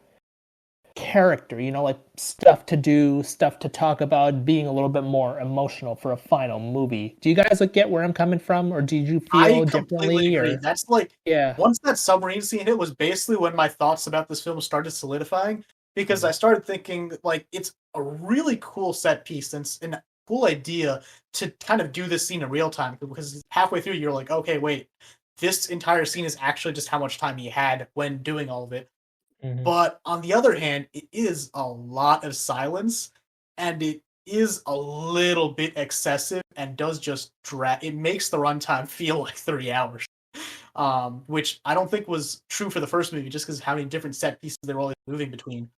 character, like stuff to do, stuff to talk about, being a little bit more emotional for a final movie. Do you guys like get where I'm coming from, or did you I feel completely differently? agree. Or That's like yeah. once that submarine scene hit was basically when my thoughts about this film started solidifying because I started thinking like it's a really cool set piece and a cool idea to kind of do this scene in real time because halfway through you're like, okay, wait, this entire scene is actually just how much time he had when doing all of it. Mm-hmm. But on the other hand, it is a lot of silence and it is a little bit excessive and does just drag. It makes the runtime feel like 3 hours, which I don't think was true for the first movie just because how many different set pieces they were always moving between.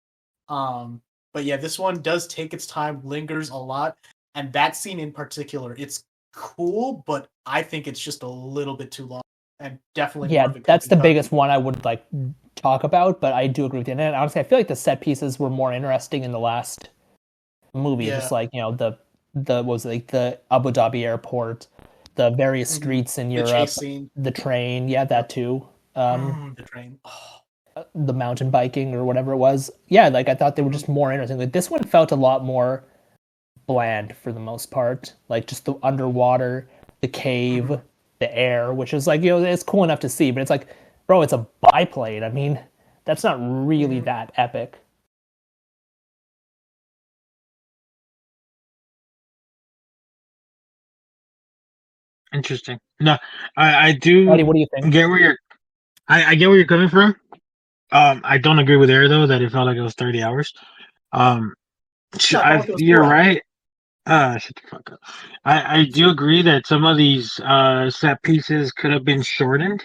But yeah, this one does take its time, lingers a lot, and that scene in particular, it's cool, but I think it's just a little bit too long and definitely more Yeah, of it could that's be the cut. biggest one I would like talk about, but I do agree with you. And honestly, I feel like the set pieces were more interesting in the last movie, Yeah. just like the was it, like the Abu Dhabi airport, the various streets in The chase Europe, scene. the train, yeah, that too. The train. Oh. The mountain biking or whatever it was. Yeah, like I thought they were just more interesting. Like this one felt a lot more bland for the most part. Like just the underwater, the cave, the air, which is like it's cool enough to see, but it's like, bro, it's a biplane. I mean, that's not really that epic. Interesting. No, I do Buddy, what do you think? get where I get where you're coming from. I don't agree with Air though that it felt like it was 30 hours. Um, No, I felt like it was you're 4 hours. right. Shut the fuck up. I do agree that some of these set pieces could have been shortened,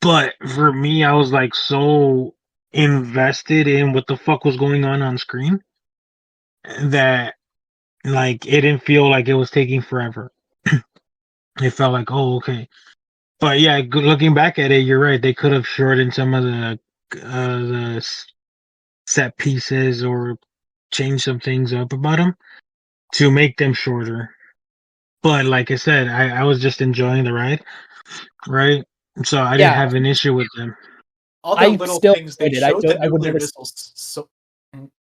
but for me, I was like so invested in what the fuck was going on screen that like it didn't feel like it was taking forever. It felt like, oh, okay. But yeah, looking back at it, you're right. They could have shortened some of the set pieces or changed some things up about them to make them shorter. But like I said, I was just enjoying the ride, right? So I didn't Yeah, have an issue with them. Other I little still things, they enjoyed it. I showed the don't. I would nuclear never. missiles. So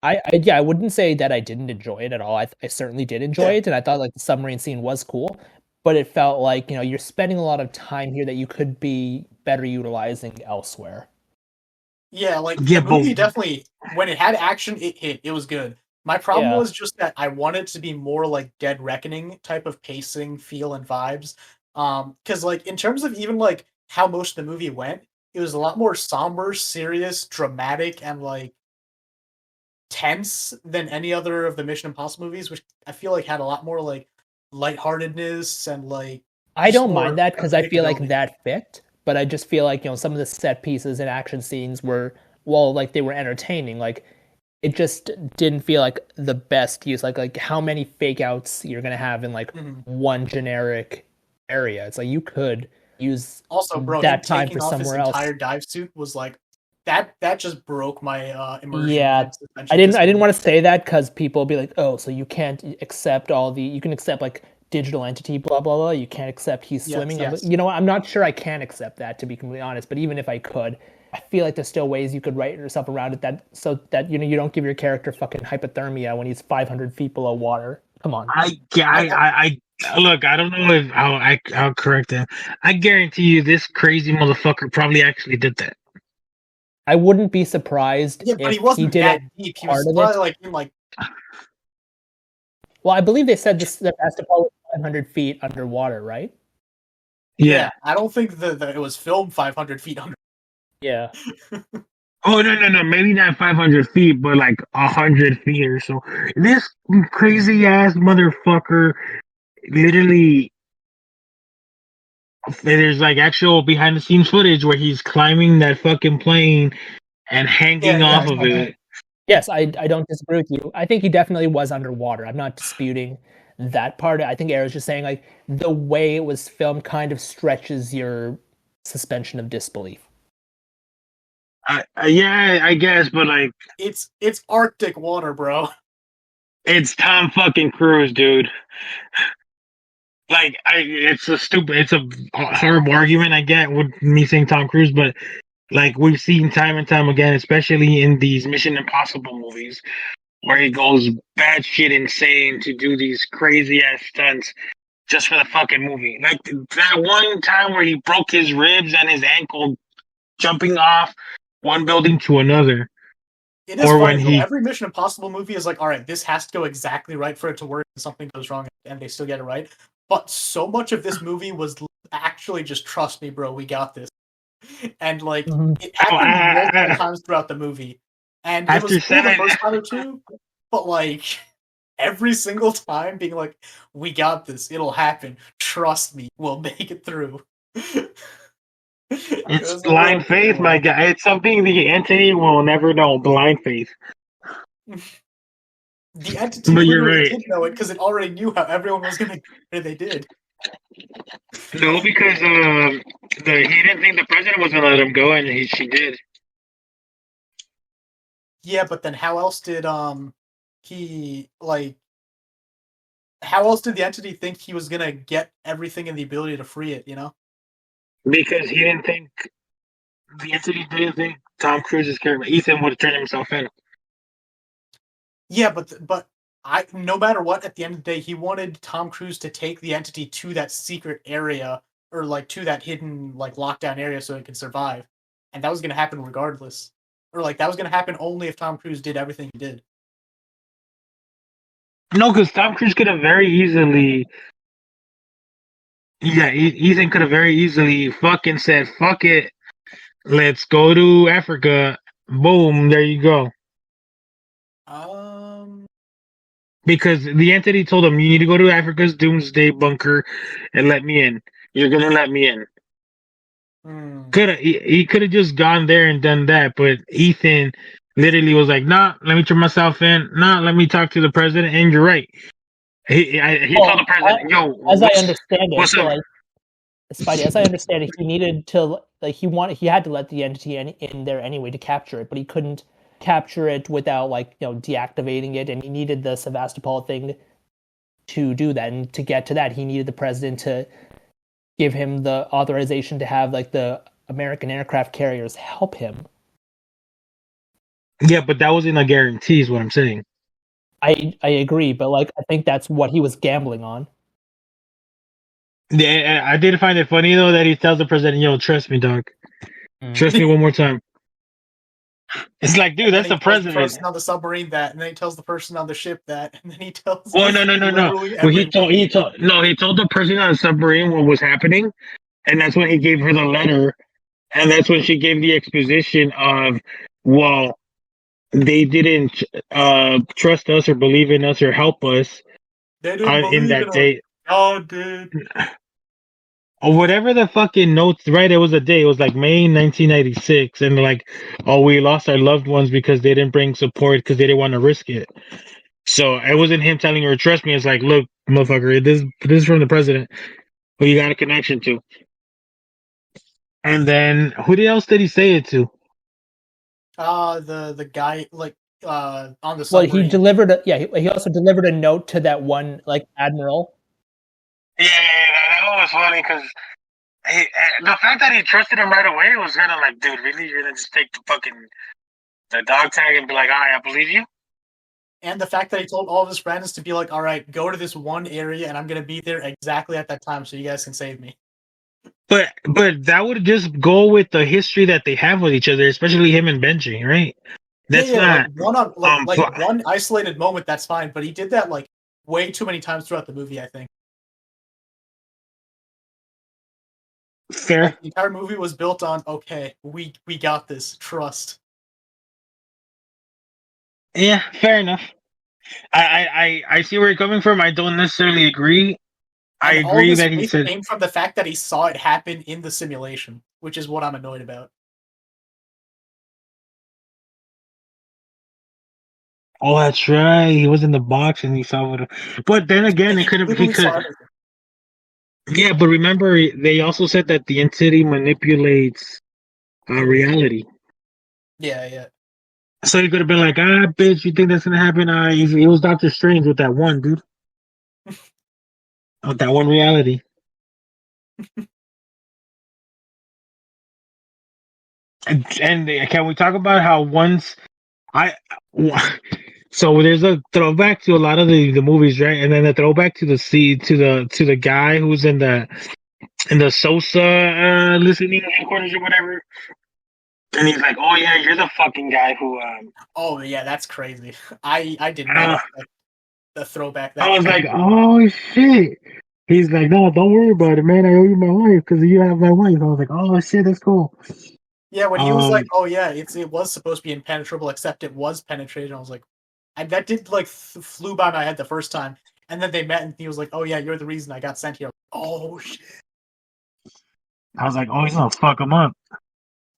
Yeah, I wouldn't say that I didn't enjoy it at all. I certainly did enjoy yeah, it, and I thought like the submarine scene was cool. But it felt like you're spending a lot of time here that you could be better utilizing elsewhere. yeah, like Yeah, the but movie definitely, when it had action, it hit. It was good. My problem Yeah. was just that I wanted to be more like Dead Reckoning type of pacing, feel, and vibes. Because like in terms of even like how most of the movie went, it was a lot more somber, serious, dramatic, and like tense than any other of the Mission Impossible movies, which I feel like had a lot more like lightheartedness and like I just don't mind more that because I feel like predictability. that fit, but I just feel like some of the set pieces and action scenes were, well, like they were entertaining. Like it just didn't feel like the best use. Like how many fake outs you're gonna have in like Mhm. one generic area. It's like you could use Also, bro, him that time for taking off his somewhere else. entire dive suit was like that just broke my immersion Yeah, and suspension of I didn't disbelief. want to say that because people be like, oh, so you can't accept you can accept like digital entity, blah blah blah. You can't accept he's Yes, swimming. yes. You know what? I'm not sure I can accept that, to be completely honest. But even if I could, I feel like there's still ways you could write yourself around it that so that you don't give your character fucking hypothermia when he's 500 feet below water. Come on. I look. I don't know if I'll correct him. I guarantee you, this crazy motherfucker probably actually did that. I wouldn't be surprised Yeah, but he if he wasn't did that it deep. He part was of probably it. like in like Well, I believe they said this that has to probably 500 feet underwater, right? yeah. Yeah. I don't think that it was filmed 500 feet under. Yeah. Oh no. Maybe not 500 feet, but like 100 feet or so. This crazy ass motherfucker literally. There's like actual behind the scenes footage where he's climbing that fucking plane and Yeah, hanging yeah, off I of saw that. it. Yes, I don't disagree with you. I think he definitely was underwater. I'm not disputing that part. I think Aaron's just saying like the way it was filmed kind of stretches your suspension of disbelief. Yeah, I guess, but like It's Arctic water, bro. it's Tom fucking Cruise, dude. Like it's a horrible argument I get with me saying Tom Cruise, but like we've seen time and time again, especially in these Mission Impossible movies, where he goes bad shit insane to do these crazy ass stunts just for the fucking movie. Like that one time where he broke his ribs and his ankle jumping off one building to another, It is or when funny though. he Every Mission Impossible movie is like, all right, this has to go exactly right for it to work, and something goes wrong, and they still get it right. But so much of this movie was actually just trust me, bro, we got this. And like Mhm. it happened multiple times throughout the movie, and it was after cool the seven, first time or two, but like every single time being like, we got this, it'll happen. Trust me, we'll make it through. It it's was a little blind faith, my annoying. guy. It's something the entity will never know. Blind faith. The entity But you're literally right. did know it because it already knew how everyone was gonna get it. They did. No, because he didn't think the president was gonna let him go, and she did. Yeah, but then how else did he like how else did the entity think he was gonna get everything and the ability to free it, you know? Because he didn't think the entity didn't think Tom Cruise's character Ethan would turn himself in. Yeah, but I no matter what, at the end of the day, he wanted Tom Cruise to take the entity to that secret area or like to that hidden like lockdown area so it could survive. And that was gonna happen regardless. Or like that was gonna happen only if Tom Cruise did everything he did. No, because Tom Cruise could have very easily Yeah, Ethan could have very easily fucking said, "Fuck it, let's go to Africa." Boom, there you go. Because the entity told him, "You need to go to Africa's doomsday bunker and let me in. You're gonna let me in." He could have just gone there and done that, but Ethan literally was like, "Nah, let me turn myself in. Nah, let me talk to the president." And you're right. He told the president, "Yo, as I understand it, what's up?" like, Spidey, as I understand it, he needed to he had to let the entity in there anyway to capture it, but he couldn't capture it without deactivating it, and he needed the Sevastopol thing to do that. And to get to that, he needed the president to give him the authorization to have the American aircraft carriers help him. Yeah, but that wasn't a guarantee, is what I'm saying. I agree, but I think that's what he was gambling on. Yeah, I did find it funny though that he tells the president, "Yo, trust me, dog. Trust me one more time." It's like, dude, that's the president. The person on the submarine that, and then he tells the person on the ship that, and then he tells. Oh no. Well, he told the person on the submarine what was happening, and that's when he gave her the letter, and that's when she gave the exposition of, well, they didn't trust us or believe in us or help us. They didn't believe in that day. Oh, dude. Or whatever the fucking notes, right? It was a day. It was like May 1996, and like, oh, we lost our loved ones because they didn't bring support because they didn't want to risk it. So it wasn't him telling her, "Trust me." It's like, look, motherfucker, this is from the president, who you got a connection to. And then who else did he say it to? The guy on the submarine. Well, he delivered. He also delivered a note to that one admiral. Yeah, that was funny because the fact that he trusted him right away was kind of like, dude, really? You're gonna just take the dog tag and be like, "All right, I believe you." And the fact that he told all of his friends to be like, "All right, go to this one area, and I'm gonna be there exactly at that time, so you guys can save me." But that would just go with the history that they have with each other, especially him and Benji, right? That's not one isolated moment. That's fine, but he did that way too many times throughout the movie, I think. Fair. The entire movie was built on, okay, we got this, trust. Yeah, fair enough. I see where you're coming from. I don't necessarily agree. I agree that he said came from the fact that he saw it happen in the simulation, which is what I'm annoyed about. Oh, that's right. He was in the box and he saw what. But then again, it could have. He could. Yeah, but remember, they also said that the entity manipulates reality. Yeah. So he could have been like, bitch, you think that's gonna happen? It was Doctor Strange with that one dude. With that one reality. And can we talk about how once so there's a throwback to a lot of the movies, right? And then a throwback to the guy who's in the Sosa listening headquarters or whatever. And he's like, "Oh yeah, you're the fucking guy who." Oh yeah, that's crazy. I did not expect the throwback. I was like, "Oh shit!" He's like, "No, don't worry about it, man. I owe you my life because you have my wife." I was like, "Oh shit, that's cool." Yeah, when he was like, "Oh yeah, it was supposed to be impenetrable, except it was penetrated," I was like, that did flew by my head the first time, and then they met, and he was like, "Oh yeah, you're the reason I got sent here." Oh shit! I was like, "Oh, he's gonna fuck him up,"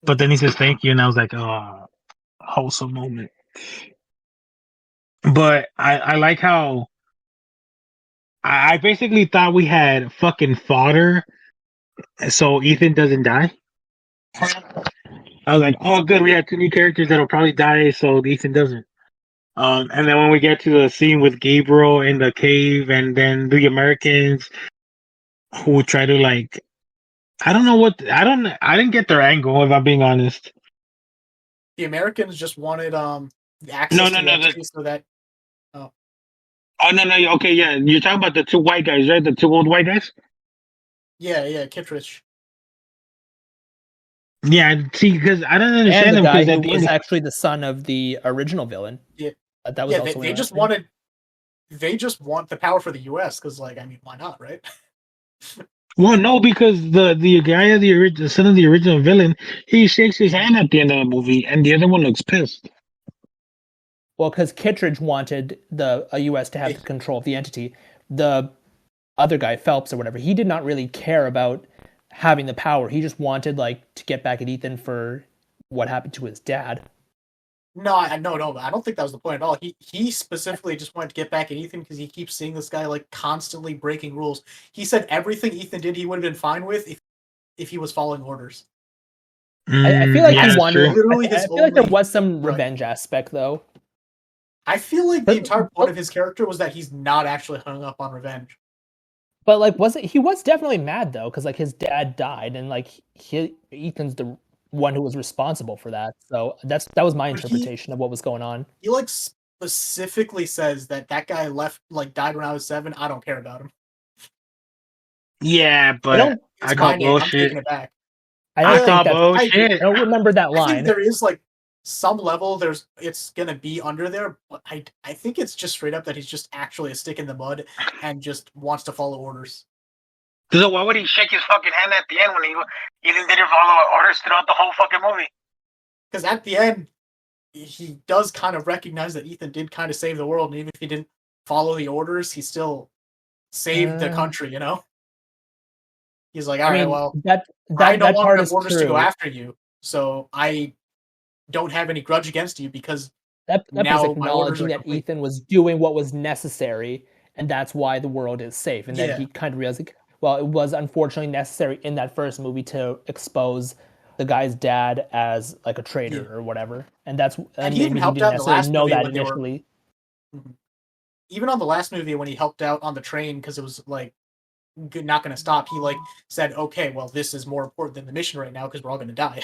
but then he says, "Thank you," and I was like, "Oh, wholesome moment." But I like how I basically thought we had fucking fodder, so Ethan doesn't die. I was like, "Oh, good, we had 2 new characters that'll probably die, so Ethan doesn't." And then when we get to the scene with Gabriel in the cave, and then the Americans who try to I didn't get their angle, if I'm being honest. The Americans just wanted access to the entity so that. Oh no, okay, yeah, you're talking about the 2 white guys, right? The 2 old white guys. Yeah, Kittredge. Yeah, see, because I don't understand him because he was actually the son of the original villain. Yeah, that was also they just wanted. They just want the power for the U.S. because, why not, right? Well, no, because the guy of the son of the original villain, he shakes his hand at the end of the movie, and the other one looks pissed. Well, because Kittredge wanted the U.S. to have the control of the entity. The other guy, Phelps or whatever, he did not really care about having the power. He just wanted to get back at Ethan for what happened to his dad. No, I don't think that was the point at all. He specifically just wanted to get back at Ethan because he keeps seeing this guy constantly breaking rules. He said everything Ethan did he would have been fine with if he was following orders. I feel like he wanted. Literally I feel like there was some revenge aspect though. I feel like the entire point of his character was that he's not actually hung up on revenge. But he was definitely mad though, because his dad died, and Ethan's the one who was responsible for that. So that was my interpretation of what was going on. He specifically says that guy died when I was 7. I don't care about him. Yeah, but I call bullshit. I'm taking it back. I don't remember that line. I think there is some level it's gonna be under there, but I think it's just straight up that he's just actually a stick in the mud and just wants to follow orders. So why would he shake his fucking hand at the end when he didn't follow orders throughout the whole fucking movie? Because at the end, he does kind of recognize that Ethan did kind of save the world, and even if he didn't follow the orders, he still saved the country, you know? He's like, all right, well, I don't want enough orders to go after you, so I don't have any grudge against you because that now acknowledging that Ethan was doing what was necessary, and that's why the world is safe. And then he kind of realized, well, it was unfortunately necessary in that first movie to expose the guy's dad as a traitor or whatever, and he even helped out in the last know movie that initially. Even on the last movie when he helped out on the train because it was not going to stop, he said, okay, well, this is more important than the mission right now because we're all going to die.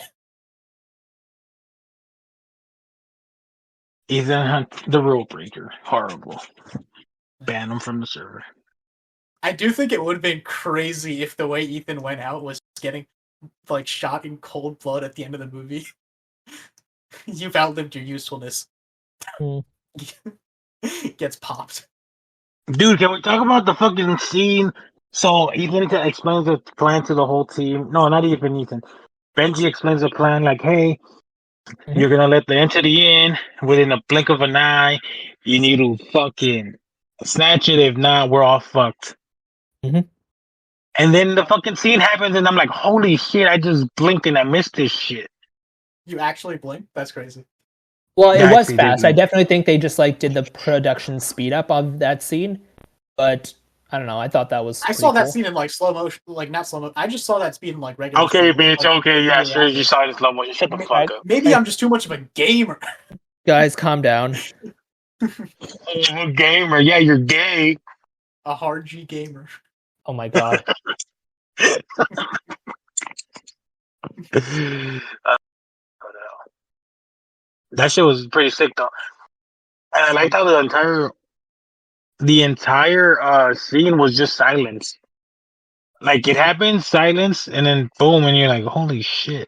Ethan Hunt, the rule breaker. Horrible. Ban him from the server. I do think it would have been crazy if the way Ethan went out was getting shot in cold blood at the end of the movie. You've outlived your usefulness. Gets popped. Dude, can we talk about the fucking scene? So Ethan explains the plan to the whole team. No, not even Ethan. Benji explains the plan hey, you're gonna let the entity in within a blink of an eye. You need to fucking snatch it. If not, we're all fucked. Mm-hmm. And then the fucking scene happens, and I'm like, holy shit, I just blinked and I missed this shit. You actually blinked? That's crazy. Well, it was fast. I definitely think they just did the production speed up of that scene. But I don't know. I thought that was. I saw that scene in slow motion, not slow motion. I just saw that speed in regular. Okay, bitch. Okay, yeah, sure. You saw it in slow motion. Shut the fuck up. Maybe I'm just too much of a gamer. Guys, calm down. I'm a gamer. Yeah, you're gay. A hard G gamer. Oh my god. That shit was pretty sick though. And I liked how the entire scene was just silence. It happened, silence, and then boom, and you're like, holy shit.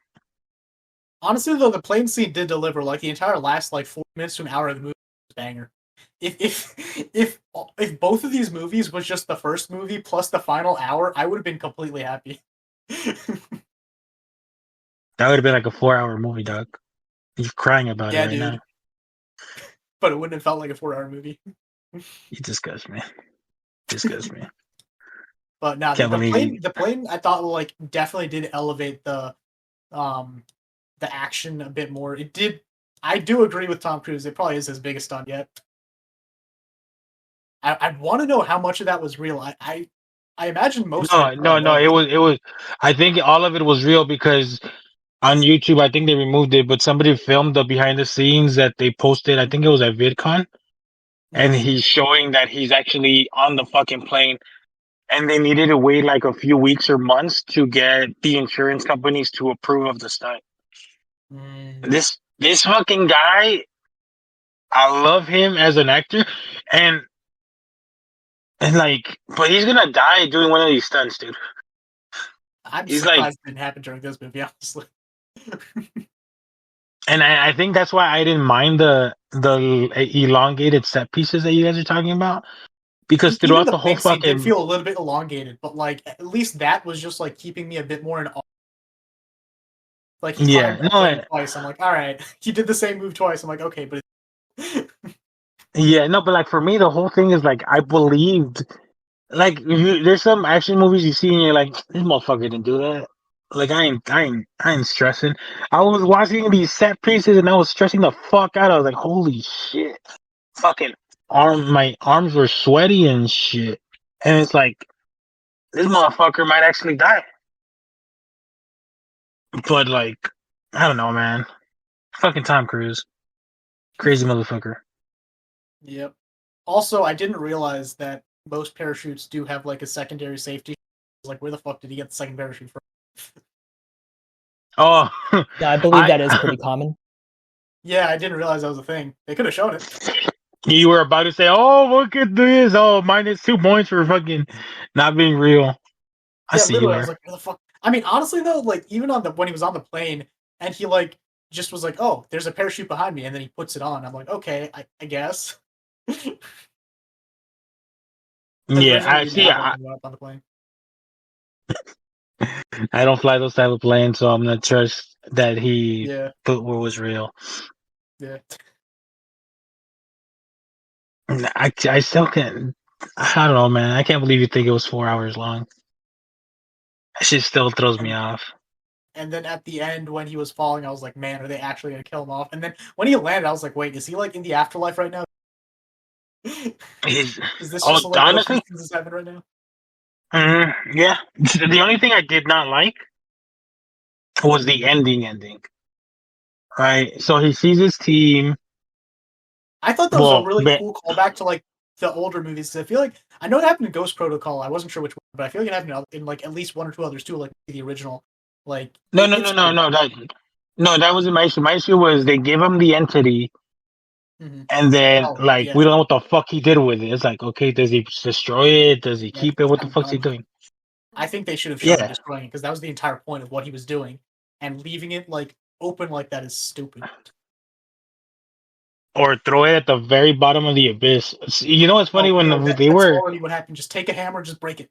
Honestly though, the plane scene did deliver. The entire last 4 minutes to an hour of the movie was banger. If both of these movies was just the first movie plus the final hour, I would have been completely happy. That would have been a 4-hour movie, dog. You're crying about it right now. But it wouldn't have felt like a 4-hour movie. You disgust me. Disgust me. But no, the plane I thought definitely did elevate the action a bit more. It did. I do agree with Tom Cruise. It probably is his biggest stunt yet. I want to know how much of that was real. I imagine most. No. It was. I think all of it was real because on YouTube, I think they removed it, but somebody filmed the behind the scenes that they posted. I think it was at VidCon, and he's showing that he's actually on the fucking plane, and they needed to wait a few weeks or months to get the insurance companies to approve of the stunt. This fucking guy, I love him as an actor, and but he's gonna die doing one of these stunts, dude. I'm surprised it didn't happen during this movie, honestly. And I think that's why I didn't mind the elongated set pieces that you guys are talking about, because Even throughout the the whole bank scene did fucking feel a little bit elongated, but like at least that was just like keeping me a bit more in awe. Like he climbed that plane twice. I'm like, all right, he did the same move twice. I'm like, okay, but yeah, no, but like for me, the whole thing is like I believed. Like there's some action movies you see and you're like, this motherfucker didn't do that. Like I ain't stressing. I was watching these set pieces and I was stressing the fuck out. I was like, holy shit, fucking my arms were sweaty and shit. And it's like this motherfucker might actually die. But like, I don't know, man. Fucking Tom Cruise, crazy motherfucker. Yep. Also, I didn't realize that most parachutes do have like a secondary safety. I was like, where the fuck did he get the second parachute from? Oh, Yeah, I believe that is pretty common. Yeah, I didn't realize that was a thing. They could have shown it. You were about to say, "Oh, look at this! Oh, -2 points for fucking not being real." I Yeah, see you literally, I was there. like, where the fuck? I mean, honestly though, like even on the when he was on the plane and he like just was like, oh, there's a parachute behind me, and then he puts it on. I'm like, okay, I guess. Yeah, Originally I he didn't see. have one when he went up on the plane. I don't fly those type of planes, so I'm not trust that he Yeah, put what was real. yeah. I still can't. I don't know, man. I can't believe you think it was 4 hours long. That shit still throws me And off. and then at the end when he was falling, I was like, man, are they actually gonna kill him off? And then when he landed, I was like, wait, is he like in the afterlife right now? He's, Is this oh, just like what honestly, these things is happening right now? yeah. The only thing I did not like was the ending. Right. So he sees his team. I thought that was a Well, really cool callback to like the older movies. 'Cause I feel like I know it happened in Ghost Protocol. I wasn't sure which one, but I feel like it happened in like at least one or two others too, like the original. Like it's cool. That wasn't my issue. My issue was they give him the entity, Mhm. and then Oh like yeah, we don't know what the fuck he did with it. It's like, okay, does he destroy it? Does he yeah. keep it? What the I'm fuck's he done. doing? I think they should have shown him Yeah, destroying it because that was the entire point of what he was doing, and leaving it like open like that is stupid. or throw it at the very bottom of the abyss. You know, it's funny Oh when no, they that's were. already what happened. Just take a hammer, just break it.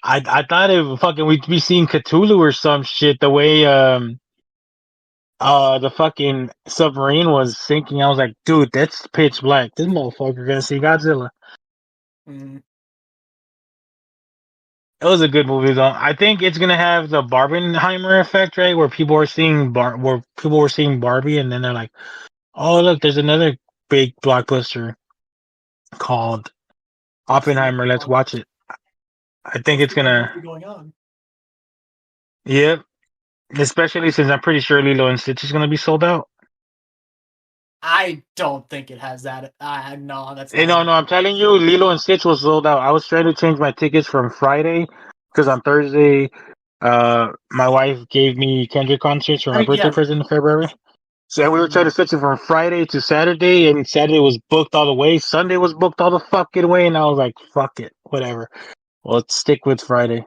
I thought it fucking we'd be seeing Cthulhu or some shit. The way the fucking submarine was sinking, I was like, dude, that's pitch black. This motherfucker gonna see Godzilla. Mm. It was a good movie though. I think it's gonna have the Barbenheimer effect, right? Where people are seeing where people were seeing Barbie, and then they're like, "Oh, look, there's another big blockbuster called Sweet Oppenheimer. Let's watch balls. it." I think What's it's the other movie gonna, going on? yep. Especially since I'm pretty sure Lilo and Stitch is gonna be sold out. I don't think it has that. No, that's Eh, not no, happening. no, I'm telling you, Lilo and Stitch was sold out. I was trying to change my tickets from Friday because on Thursday, my wife gave me Kendrick concerts for I my mean, birthday yeah. present in February. So we were trying to switch it from Friday to Saturday, and Saturday was booked all the way. Sunday was booked all the fucking way, and I was like, "Fuck it, whatever. Well, let's stick with Friday."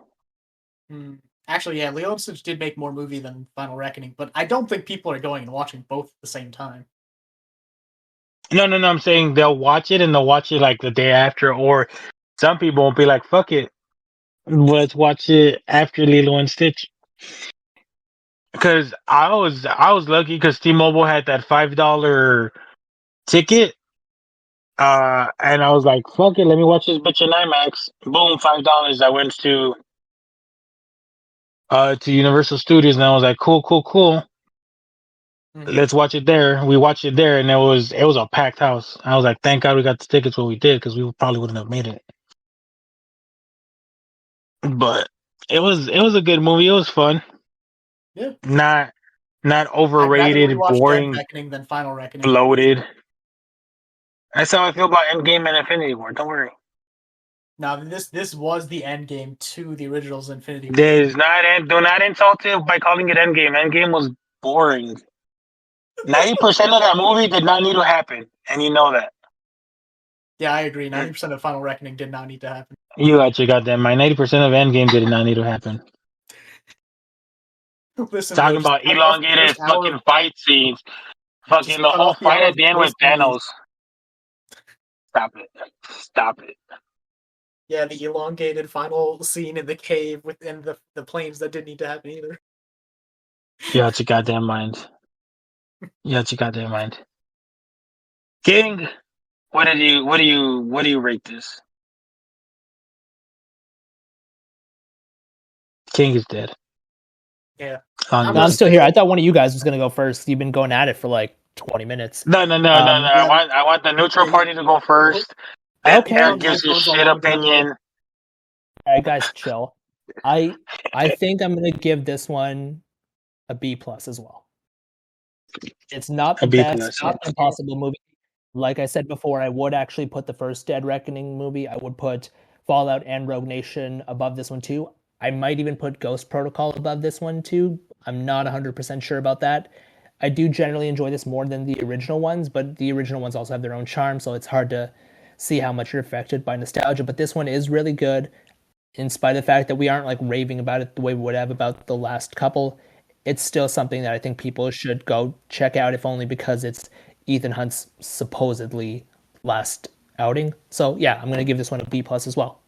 Hmm. Actually, yeah, Lilo and Stitch did make more movie than Final Reckoning, but I don't think people are going and watching both at the same time. No, no, no. I'm saying they'll watch it and they'll watch it like the day after, or some people won't be like, "Fuck it, let's watch it after Lilo and Stitch." Because I was lucky because T-Mobile had that $5 ticket, and I was like, "Fuck it, let me watch this bitch in IMAX." Boom, $5. I went to Universal Studios, and I was like, "Cool, cool, cool. Mhm. Let's watch it there." We watched it there, and it was a packed house. I was like, "Thank God we got the tickets when we did, because we probably wouldn't have made it." But it was a good movie. It was fun. Yeah. Not not I'd rather overrated, rewatch Dead boring, Reckoning than Final Reckoning. bloated. That's how I feel about Endgame and Infinity War. Don't worry. Now, this was the end game to the original's Infinity War. Do not insult it by calling it Endgame. Endgame was boring. 90% of that movie did not need to happen, and you know that. Yeah, I agree. 90% of Final Reckoning did not need to happen. You got your goddamn mind. 90% of Endgame did not need to happen. Listen, bro, Talking just about cut off the elongated first hour. fucking fight scenes. Just Fucking the cut whole off the fight hour at of the the end with first movie. Thanos. Stop it. Yeah, the elongated final scene in the cave within the planes that didn't need to happen either. You out your goddamn mind. King, what do you rate this? King is dead. Yeah. No, I'm still here. I thought one of you guys was gonna go first. You've been going at it for like 20 minutes. No. I want the neutral party to go first. Okay. Eric gives his shit opinion. All right, guys, chill. I think I'm gonna give this one a B+ as well. It's not the best, not the impossible movie. Like I said before, I would actually put the first Dead Reckoning movie. I would put Fallout and Rogue Nation above this one too. I might even put Ghost Protocol above this one too. I'm not 100% sure about that. I do generally enjoy this more than the original ones, but the original ones also have their own charm, so it's hard to see how much you're affected by nostalgia. But this one is really good, in spite of the fact that we aren't like raving about it the way we would have about the last couple. It's still something that I think people should go check out, if only because it's Ethan Hunt's supposedly last outing. So yeah, I'm gonna give this one a B+ as well.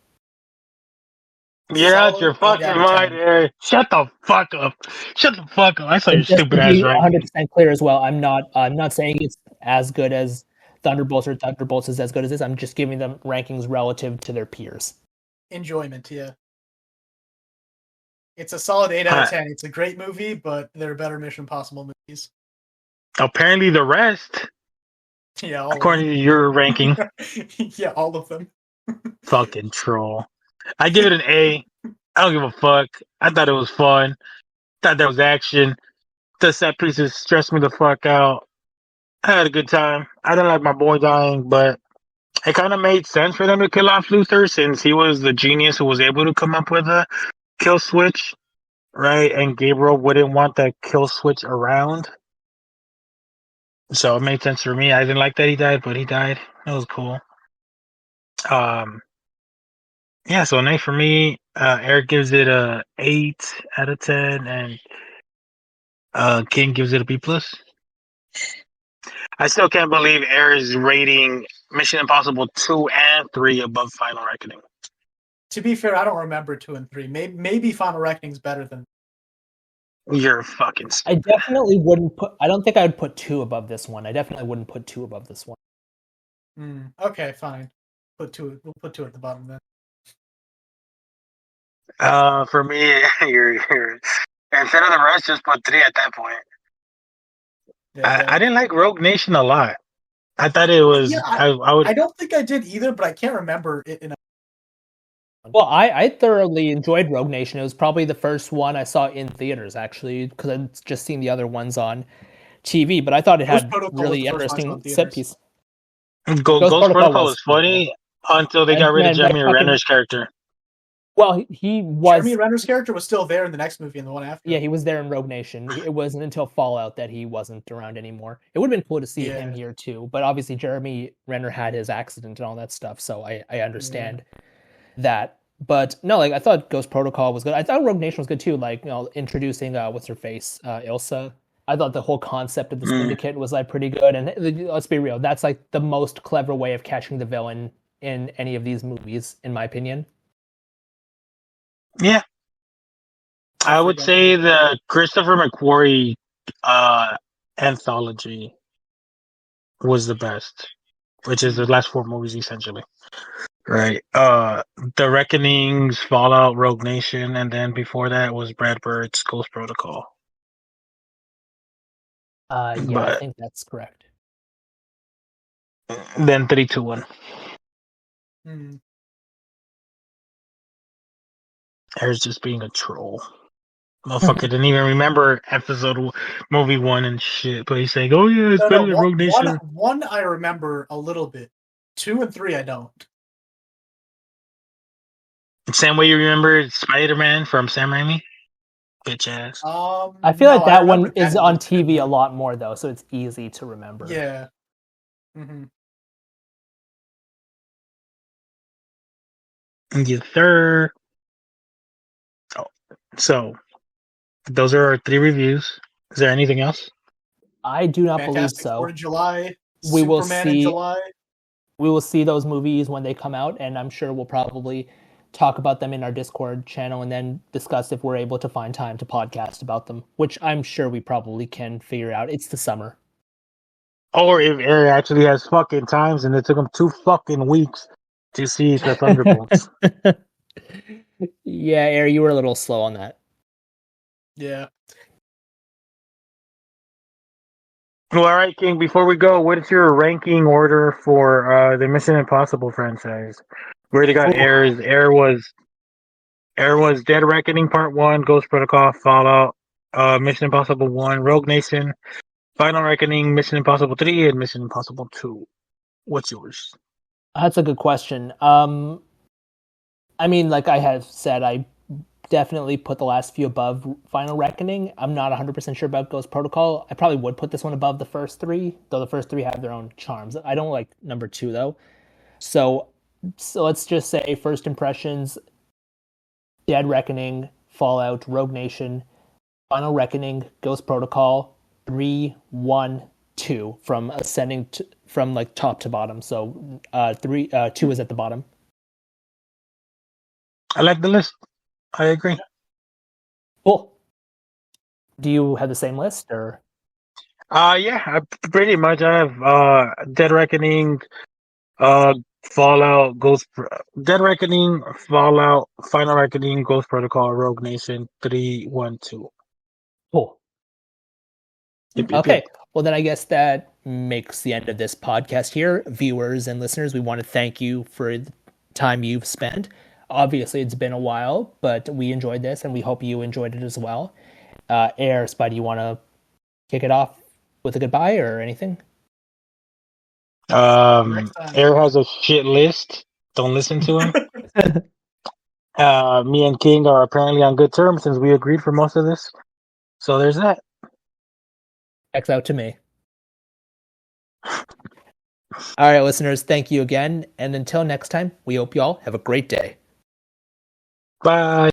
You're out your fucking mind, Eric. Shut the fuck up. I saw your stupid ass right. 100% clear as well. I'm not saying it's as good as Thunderbolts or Thunderbolts is as good as this. I'm just giving them rankings relative to their peers. Enjoyment, yeah. It's a solid 8 out of 10. It's a great movie, but there are better Mission Impossible movies. Apparently the rest. Yeah, according to your ranking. Yeah, all of them. Fucking troll. I give it an A. I don't give a fuck. I thought it was fun. Thought there was action. The set pieces stressed me the fuck out. I had a good time. I didn't like my boy dying, but it kind of made sense for them to kill off Luther since he was the genius who was able to come up with a kill switch, right? And Gabriel wouldn't want that kill switch around. So it made sense for me. I didn't like that he died, but he died. It was cool. Yeah, so an A for me. Eric gives it a 8 out of 10, and King gives it a B+. I still can't believe Eric is rating Mission Impossible 2 and 3 above Final Reckoning. To be fair, I don't remember 2 and 3. Maybe Final Reckoning's better than. You're fucking stupid. I definitely wouldn't put. I don't think I would put 2 above this one. I definitely wouldn't put 2 above this one. Okay, fine. We'll put 2 at the bottom then. For me, you're instead of the rest, just put 3 at that point. Yeah, I didn't like Rogue Nation a lot. I thought it was. Yeah, I don't think I did either, but I can't remember it. Well, I thoroughly enjoyed Rogue Nation. It was probably the first one I saw in theaters, actually, because I'd just seen the other ones on TV. But I thought it had really interesting set piece. Ghost Protocol was funny until they got rid of Jeremy Renner's character. Well, he was. Jeremy Renner's character was still there in the next movie and the one after. Yeah, he was there in Rogue Nation. It wasn't until Fallout that he wasn't around anymore. It would have been cool to see him here too, but obviously Jeremy Renner had his accident and all that stuff, so I understand that. But no, like I thought Ghost Protocol was good. I thought Rogue Nation was good too. Like, you know, introducing what's her face, Ilsa. I thought the whole concept of the syndicate was like pretty good. And let's be real, that's like the most clever way of catching the villain in any of these movies, in my opinion. Yeah, I would say the Christopher McQuarrie anthology was the best, which is the last 4 movies essentially. Right. The Reckonings, Fallout, Rogue Nation, and then before that was Brad Bird's Ghost Protocol. I think that's correct. Then 3, 2, 1. There's just being a troll. Motherfucker didn't even remember movie 1 and shit, but he's saying, "Oh yeah, it's better than Rogue Nation." One I remember a little bit. 2 and 3 I don't. Same way you remember Spider-Man from Sam Raimi? Bitch ass. I feel like that one is on TV a lot more though, so it's easy to remember. Yeah. Yes, sir. Oh, so those are our 3 reviews. Is there anything else? I do not Fantastic believe so. Four in July. We will Superman see. In July. we will see those movies when they come out, and I'm sure we'll probably talk about them in our Discord channel and then discuss if we're able to find time to podcast about them, which I'm sure we probably can figure out. It's the summer. Or if Air actually has fucking times and it took him 2 fucking weeks to see the Thunderbolts. Yeah, Air, you were a little slow on that. Yeah. Well, all right, King. Before we go, what is your ranking order for the Mission Impossible franchise? We already got Air's. Air was Dead Reckoning Part 1, Ghost Protocol, Fallout, Mission Impossible 1, Rogue Nation, Final Reckoning, Mission Impossible 3, and Mission Impossible 2. What's yours? That's a good question. I mean, like I have said, I definitely put the last few above Final Reckoning. I'm not 100% sure about Ghost Protocol. I probably would put this one above the first three, though the first three have their own charms. I don't like number 2, though. So let's just say first impressions, Dead Reckoning, Fallout, Rogue Nation, Final Reckoning, Ghost Protocol, 3, 1, 2 from ascending from like top to bottom. So 2 is at the bottom. I like the list. I agree. Cool. Do you have the same list or? Yeah, pretty much. I have Dead Reckoning, Fallout, Dead Reckoning, Fallout, Final Reckoning, Ghost Protocol, Rogue Nation, 3, 1, 2. Cool. Yep. Okay. Well, then I guess that makes the end of this podcast here. Viewers and listeners, we want to thank you for the time you've spent. Obviously, it's been a while, but we enjoyed this, and we hope you enjoyed it as well. Air, Spy, do you want to kick it off with a goodbye or anything? Air has a shit list. Don't listen to him. Me and King are apparently on good terms since we agreed for most of this. So there's that. X out to me. All right, listeners, thank you again. And until next time, we hope you all have a great day. Bye.